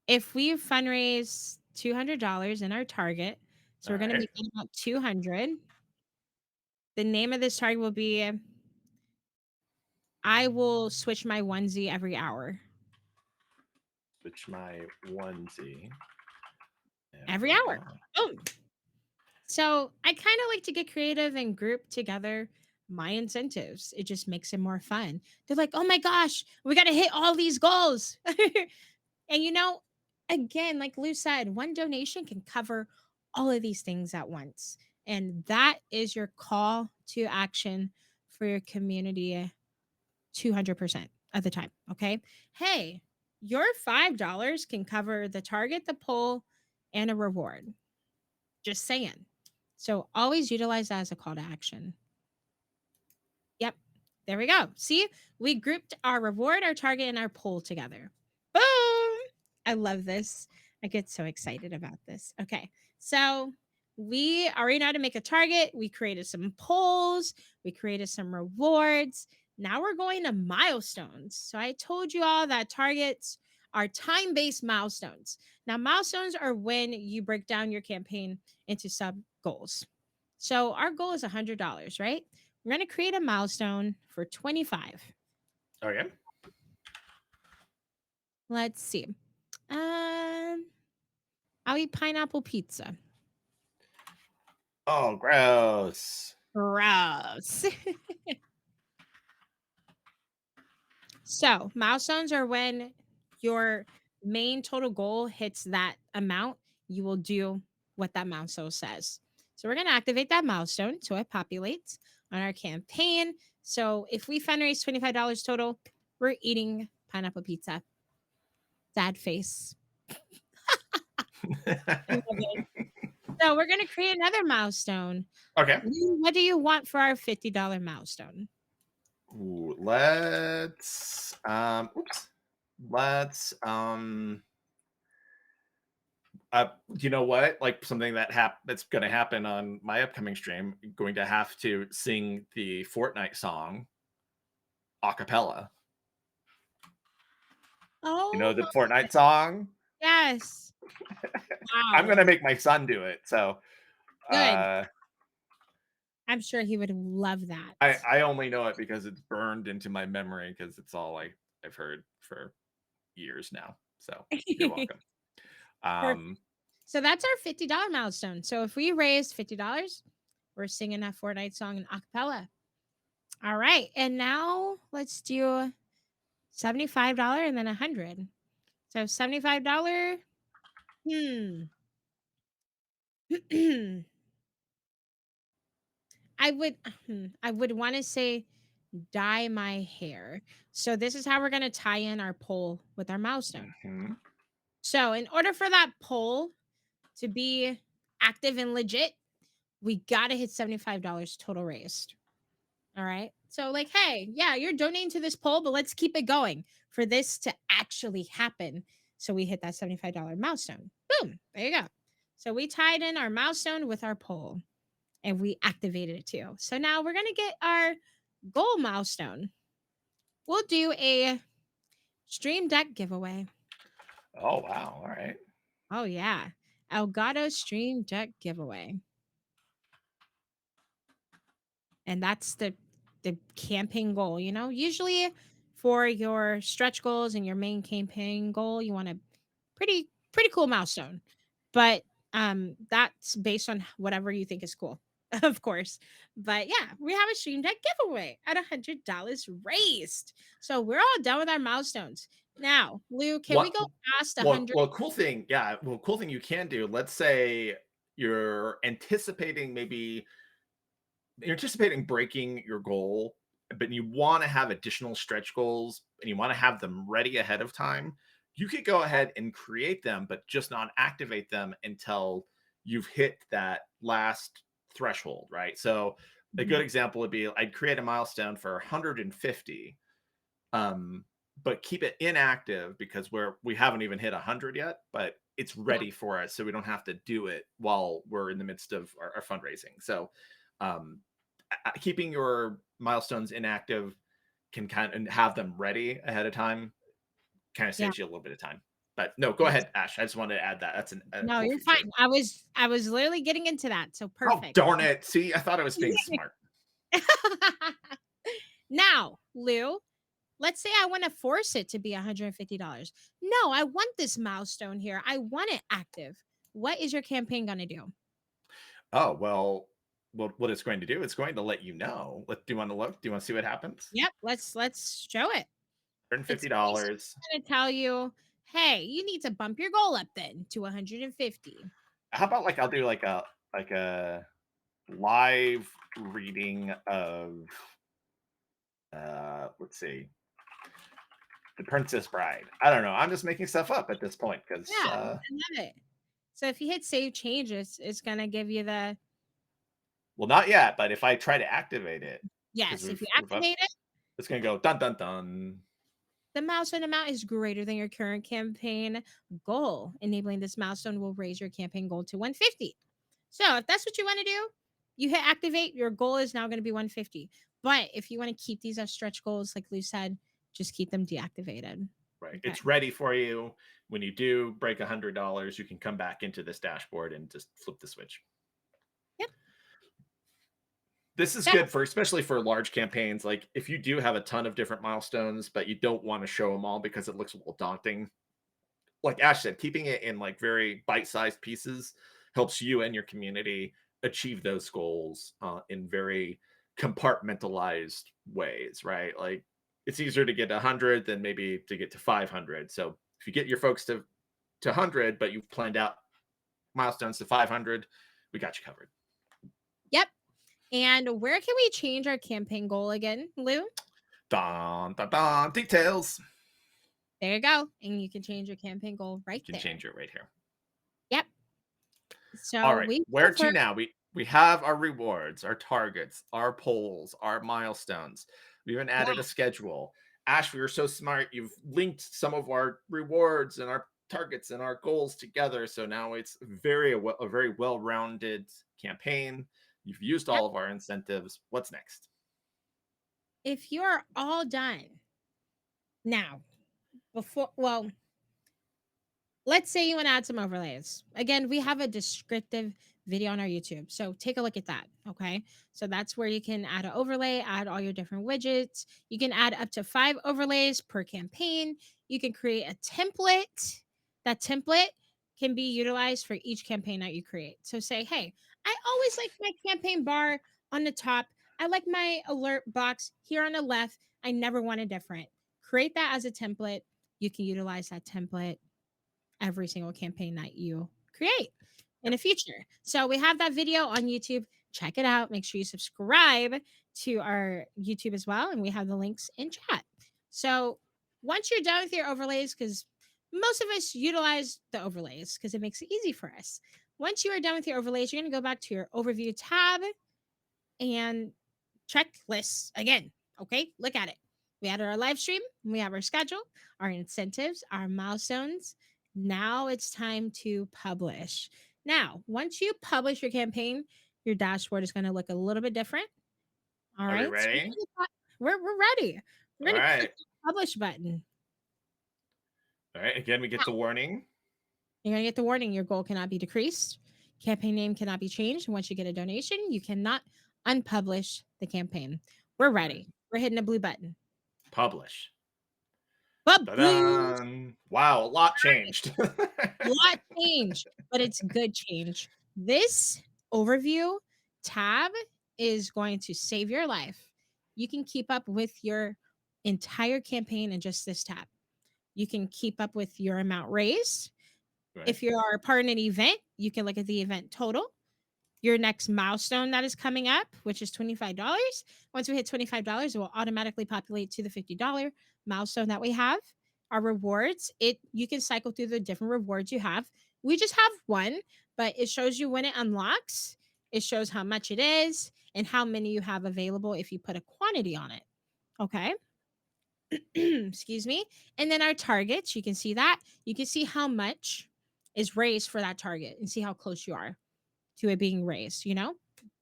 if we fundraise $200 in our target. So we're All gonna right. make it about 200. The name of this target will be I will switch my onesie every hour. Switch my onesie. Every hour. Boom. So I kind of like to get creative and group together my incentives. It just makes it more fun. They're like, oh my gosh, we got to hit all these goals. And again, like Lou said, one donation can cover all of these things at once. And that is your call to action for your community 200% of the time. Okay. Hey, your $5 can cover the target, the poll, and a reward. Just saying. So always utilize that as a call to action. Yep. There we go. See, we grouped our reward, our target, and our poll together. Boom. I love this. I get so excited about this. Okay. So we already know how to make a target. We created some polls. We created some rewards. Now we're going to milestones. So I told you all that targets are time based milestones. Now, milestones are when you break down your campaign into sub goals. So our goal is $100, right? We're going to create a milestone for 25. Okay. Let's see. I'll eat pineapple pizza. Oh, gross. Gross. So, milestones are when your main total goal hits that amount, you will do what that milestone says. So, we're going to activate that milestone so it populates on our campaign. So, if we fundraise $25 total, we're eating pineapple pizza. Sad face. I love it. So, we're going to create another milestone. Okay. What do you want for our $50 milestone? Ooh, let's let's you know what, like something that's going to happen on my upcoming stream, going to have to sing the Fortnite song a cappella. Oh, You know the Fortnite song? yes. I'm Wow. going to make my son do it. So Good. I'm sure he would love that. I only know it because it's burned into my memory because it's all I've heard for years now. So you're welcome. Perfect. So that's our $50 milestone. So if we raise $50, we're singing that Fortnite song in acapella. All right. And now let's do $75 and then 100. So $75. Hmm. I would I would want to say dye my hair. So this is how we're going to tie in our poll with our milestone. Mhm. So in order for that poll to be active and legit, we got to hit $75 total raised. All right. So like, hey, yeah, you're donating to this poll, but let's keep it going for this to actually happen. So we hit that $75 milestone. Boom. There you go. So we tied in our milestone with our poll and we activated it too. So now we're going to get our goal milestone. We'll do a Stream Deck giveaway. Oh wow! All right. Oh yeah, Elgato Stream Deck giveaway, and that's the campaign goal. You know, usually for your stretch goals and your main campaign goal, you want a pretty cool milestone, but that's based on whatever you think is cool, of course. But yeah, we have a Stream Deck giveaway at $100 raised, so we're all done with our milestones. Now, Lou, can we What? go past Well, 100? well, cool thing. Yeah. Well, cool thing you can do. Let's say you're anticipating breaking your goal, but you want to have additional stretch goals and you want to have them ready ahead of time. You could go ahead and create them, but just not activate them until you've hit that last threshold, right? So a good Mhm. example would be I'd create a milestone for 150, um, but keep it inactive because we haven't even hit 100 yet, but it's Yeah, ready for us, so we don't have to do it while we're in the midst of our fundraising. So um, keeping your milestones inactive can kind of have them ready ahead of time, kind of yeah. saves you a little bit of time. But no, go Yes. ahead, Ash. I just wanted to add that. That's a No, cool you're fine. feature. I was literally getting into that. So Oh, perfect. darn it. See, I thought I was being smart. Now, Lou, let's say I want to force it to be $150. No, I want this milestone here. I want it active. What is your campaign going to do? Oh, well, what it's going to do, it's going to let you know. Do you want to look? Do you want to see what happens? Yep, let's show it. It's basically $150. going to tell you, "Hey, you need to bump your goal up then to 150." How about like I'll do like a live reading of let's see, The Princess Bride. I don't know. I'm just making stuff up at this point because Yeah, I love it. So if you hit save changes, it's going to give you the well, not yet, but if I try to activate it, because yes, if you activate it, it's gonna go dun dun dun. the milestone amount is greater than your current campaign goal. Enabling this milestone will raise your campaign goal to 150. So if that's what you want to do, you hit activate, your goal is now going to be 150. But if you want to keep these as stretch goals, like Lou said, just keep them deactivated. Right, Okay. it's ready for you. When you do break $100, you can come back into this dashboard and just flip the switch. Yep. This is So good for especially for large campaigns. Like if you do have a ton of different milestones, but you don't want to show them all because it looks a little daunting. Like Ash said, keeping it in like very bite-sized pieces helps you and your community achieve those goals in very compartmentalized ways, right? Like it's easier to get to 100 than maybe to get to 500. So if you get your folks to 100, but you've planned out milestones to 500, we got you covered. yep. And where can we change our campaign goal again, Lou? Dun, dun, dun, details. There you go. And you can change your campaign goal You right can there. change it right here. Yep. All So right, we where go to for now? We have our rewards, our targets, our polls, our milestones. We even added a schedule. Ash, we were so smart. You've linked some of our rewards and our targets and our goals together. So now it's a very well-rounded campaign. You've used yep. all of our incentives. What's next? If you're all done now, before well, let's say you want to add some overlays. Again, we have a descriptive video on our YouTube. So take a look at that. Okay. So that's where you can add an overlay, add all your different widgets. You can add up to 5 overlays per campaign. You can create a template. That template can be utilized for each campaign that you create. So say, hey, I always like my campaign bar on the top. I like my alert box here on the left. I never want a different. create that as a template. You can utilize that template every single campaign that you create in the future. So we have that video on YouTube. Check it out. Make sure you subscribe to our YouTube as well. And we have the links in chat. So once you're done with your overlays, because most of us utilize the overlays because it makes it easy for us. Once you are done with your overlays, you're going to go back to your overview tab and checklists again. Okay, look at it. We added our live stream, we have our schedule, our incentives, our milestones. Now it's time to publish. Now, once you publish your campaign, your dashboard is going to look a little bit different. All Are we right, so ready? we're ready. We're All going to right. click the publish button. All right. Again, we get the warning. You're going to get the warning your goal cannot be decreased. Campaign name cannot be changed. Once you get a donation, you cannot unpublish the campaign. We're ready. We're hitting the blue button. Publish. But blue, Ta-da! Wow, a lot changed. lot change, but it's good change. This overview tab is going to save your life. You can keep up with your entire campaign in just this tab. You can keep up with your amount raised. Right. If you are part in an event, you can look at the event total, your next milestone that is coming up, which is $25. Once we hit $25, it will automatically populate to the $50 milestone that we have. Our rewards, you can cycle through the different rewards you have. We just have one, but it shows you when it unlocks. It shows how much it is and how many you have available if you put a quantity on it. Okay. Excuse me. And then our targets, you can see that. You can see how much is raised for that target and see how close you are to it being raised,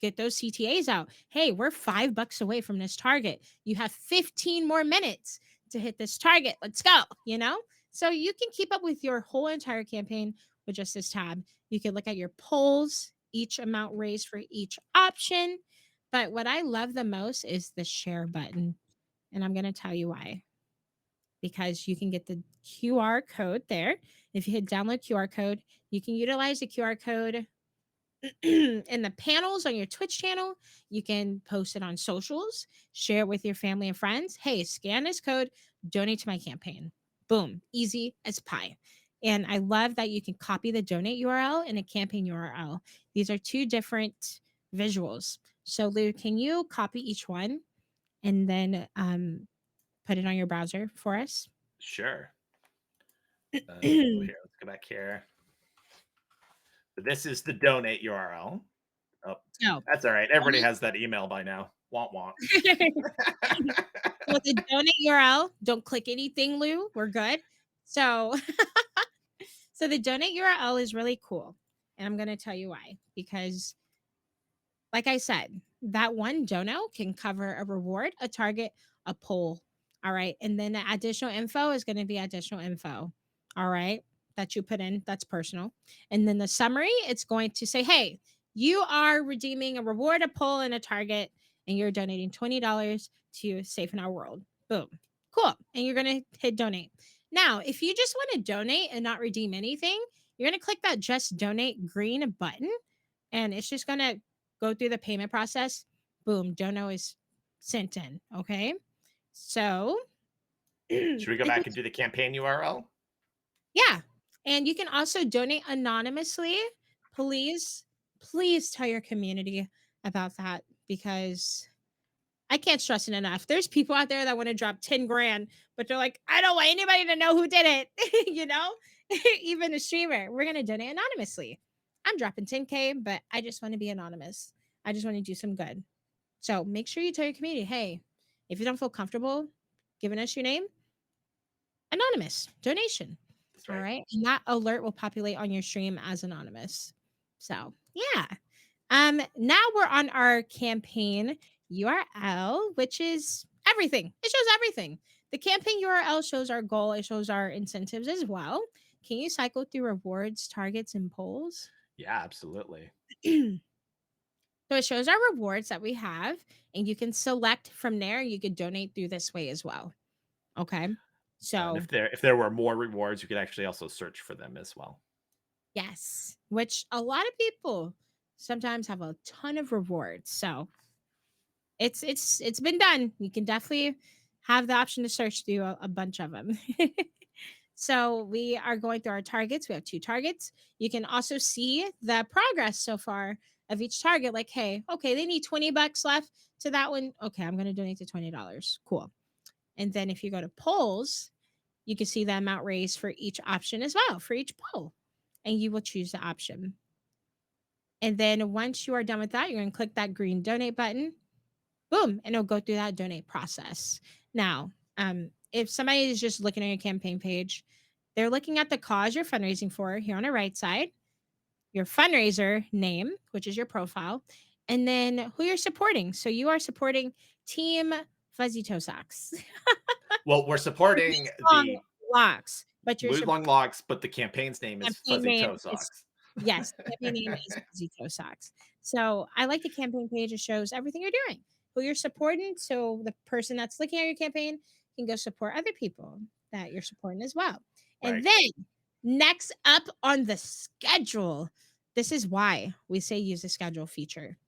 get those CTAs out. Hey, we're $5 away from this target. You have 15 more minutes to hit this target. Let's go, So you can keep up with your whole entire campaign with just this tab. You can look at your polls, each amount raised for each option. But what I love the most is the share button. And I'm going to tell you why. Because you can get the QR code there. If you hit download QR code, you can utilize the QR code in the panels on your Twitch channel. You can post it on socials, share it with your family and friends. Hey, scan this code, donate to my campaign. Boom, easy as pie. And I love that you can copy the donate URL and a campaign URL. These are two different visuals. So Lou, can you copy each one and then put it on your browser for us? Sure. Here, let's go back here. So this is the donate URL. Oh, No. that's all right. Everybody has that email by now. Want. With the donate URL, don't click anything, Lou. We're good. So, so the donate URL is really cool. And I'm going to tell you why. Because, like I said, that one dono can cover a reward, a target, a poll. All right. And then the additional info is going to be additional info. All right. That you put in. That's personal. And then the summary, it's going to say, hey, you are redeeming a reward, a poll, and a target, and you're donating $20 to Safe in Our World. Boom. Cool. And you're going to hit donate. Now, if you just want to donate and not redeem anything, you're going to click that just donate green button, and it's just going to go through the payment process. Boom. Dono is sent in. Okay. So, should we go back and do the campaign URL? Yeah. And you can also donate anonymously. Please tell your community about that, because I can't stress it enough. There's people out there that want to drop 10 grand, but they're like, I don't want anybody to know who did it. Even a streamer, we're going to donate anonymously. I'm dropping 10K, but I just want to be anonymous. I just want to do some good. So make sure you tell your community, hey, if you don't feel comfortable giving us your name, anonymous donation. Right. All right. And that alert will populate on your stream as anonymous. So yeah. Now we're on our campaign URL, which is everything. It shows everything. The campaign URL shows our goal, it shows our incentives as well. Can you cycle through rewards, targets, and polls? Yeah, absolutely. So it shows our rewards that we have, and you can select from there. You could donate through this way as well. Okay. So and if there were more rewards, you could actually also search for them as well. yes, which a lot of people sometimes have a ton of rewards. So it's been done. You can definitely have the option to search through a bunch of them. So we are going through our targets. We have 2 targets. You can also see the progress so far of each target. Like, hey, okay, they need $20 left to that one. Okay, I'm going to donate to $20. Cool. And then if you go to polls, you can see the amount raised for each option as well, for each poll. And you will choose the option. And then once you are done with that, you're going to click that green donate button. Boom, and it'll go through that donate process. Now, if somebody is just looking at your campaign page, they're looking at the cause you're fundraising for here on the right side, your fundraiser name, which is your profile, and then who you're supporting. So you are supporting Team Fuzzy Toe Socks. Well, we're supporting the Locks, but your Blue Long Locks, but the campaign's name is campaign Fuzzy name Toe is Socks. yes, campaign name is Fuzzy Toe Socks. So I like the campaign page. It shows everything you're doing, who you're supporting. So the person that's looking at your campaign can go support other people that you're supporting as well. And Right. then next up on the schedule, this is why we say use the schedule feature.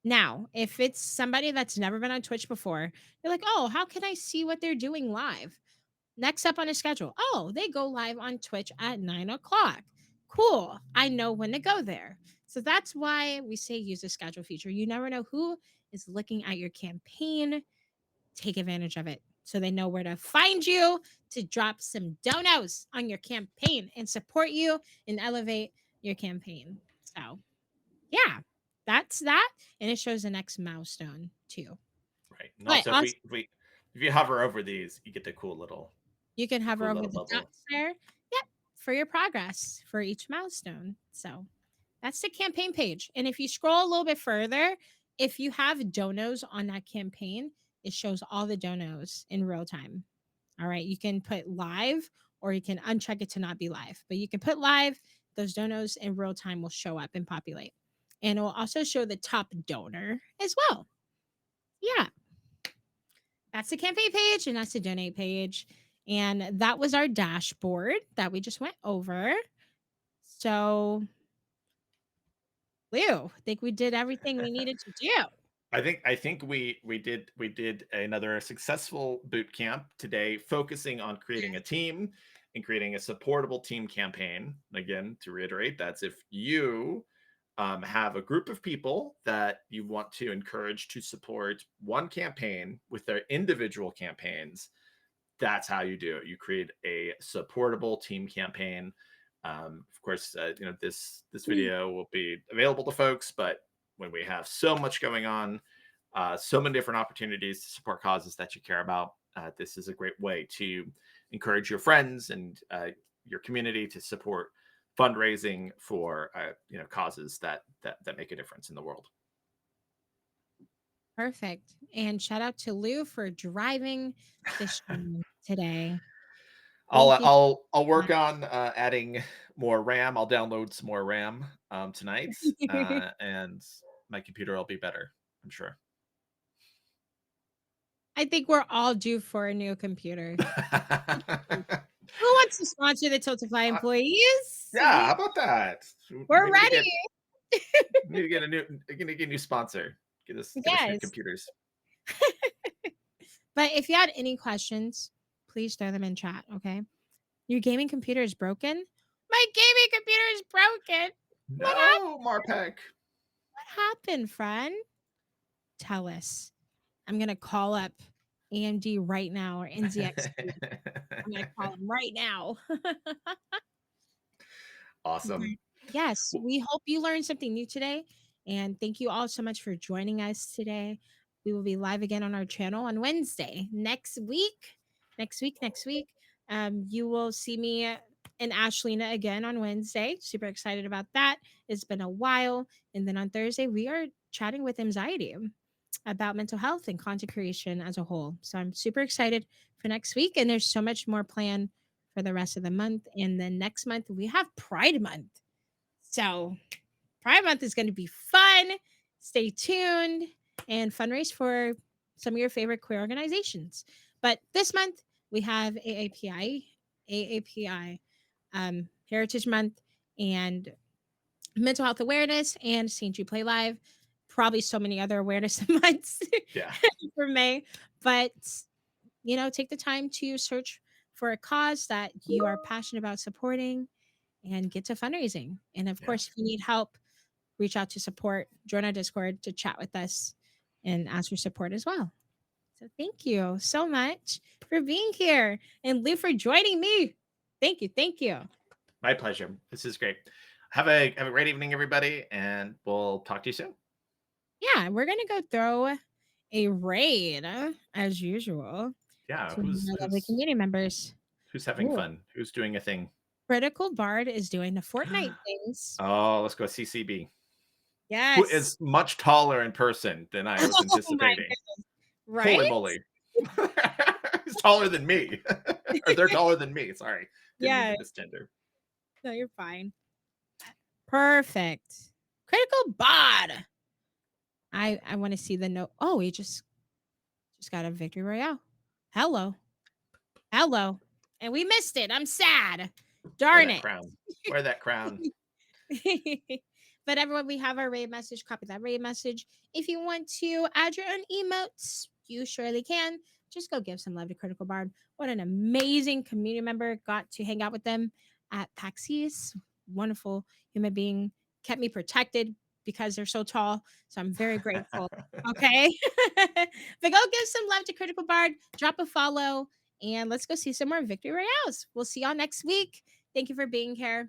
Now, if it's somebody that's never been on Twitch before, you're like, oh, how can I see what they're doing live? Next up on a schedule. Oh, they go live on Twitch at 9 o'clock. Cool. I know when to go there. So that's why we say use the schedule feature. You never know who is looking at your campaign. Take advantage of it so they know where to find you to drop some donos on your campaign and support you and elevate your campaign. So, yeah, that's that. And it shows the next milestone too. Right. And But also, also, if you hover over these, you get the cool little you can hover over the bubble. dots there. Yep, for your progress for each milestone. So that's the campaign page. And if you scroll a little bit further, if you have donos on that campaign, it shows all the donos in real time. All right. You can put live or you can uncheck it to not be live, but you can put live. Those donos in real time will show up and populate. And it will also show the top donor as well. Yeah. That's the campaign page and that's the donate page. And that was our dashboard that we just went over. So, Lou, I think we did everything we needed to do. I think we did another successful boot camp today, focusing on creating a team and creating a supportable team campaign. Again, to reiterate, that's if you have a group of people that you want to encourage to support one campaign with their individual campaigns. That's how you do it. You create a supportable team campaign. Of course, this video will be available to folks, but when we have so much going on, so many different opportunities to support causes that you care about, this is a great way to encourage your friends and your community to support fundraising for causes that make a difference in the world. Perfect. And shout out to Lou for driving the stream today. Thank you. I'll work on adding more RAM. I'll download some more RAM tonight, and my computer will be better, I'm sure. I think we're all due for a new computer. Who wants to sponsor the Tiltify employees? Yeah, how about that? We're ready. Need to get a new sponsor. Get us new computers. But if you had any questions, please throw them in chat, okay? Your gaming computer is broken? My gaming computer is broken. No, Marpek. What happened, friend? Tell us. I'm going to call up AMD right now or NZX. I'm going to call them right now. Awesome. Yes, we hope you learned something new today. And thank you all so much for joining us today. We will be live again on our channel on Wednesday next week. You will see me and Ashleyna again on Wednesday. Super excited about that. It's been a while. And then on Thursday, we are chatting with Anxiety about mental health and content creation as a whole. So I'm super excited for next week. And there's so much more planned for the rest of the month. And then next month, we have Pride Month. So Pride Month is going to be fun. Stay tuned and fundraise for some of your favorite queer organizations. But this month, we have AAPI Heritage Month and Mental Health Awareness and St. You Play Live. Probably so many other awareness months yeah. for May. But take the time to search for a cause that you are passionate about supporting and get to fundraising. And of Yeah. course, if you need help, reach out to support, join our Discord to chat with us and ask for support as well. So thank you so much for being here, and Lou for joining me. Thank you. Thank you. My pleasure. This is great. Have a great evening, everybody, and we'll talk to you soon. Yeah, we're going to go throw a raid as usual. Yeah, To my lovely community members. who's having Ooh. fun? Who's doing a thing? Critical Bard is doing the Fortnite things. Oh, let's go CCB. Yes. Who is much taller in person than I was anticipating. Right? Holy moly. He's taller than me. Or they're taller than me. Sorry. Didn't mean to misgender. No, you're fine. Perfect. Critical Bard. I want to see the note. Oh, he just got a victory royale. Hello. And we missed it. I'm sad. Darn it. Wear that crown. But everyone, we have our raid message. Copy that raid message. If you want to add your own emotes, you surely can. Just go give some love to Critical Bard. What an amazing community member. Got to hang out with them at PAX East. Wonderful human being. Kept me protected because they're so tall. So I'm very grateful. Okay. But go give some love to Critical Bard. Drop a follow. And let's go see some more victory royales. We'll see y'all next week. Thank you for being here.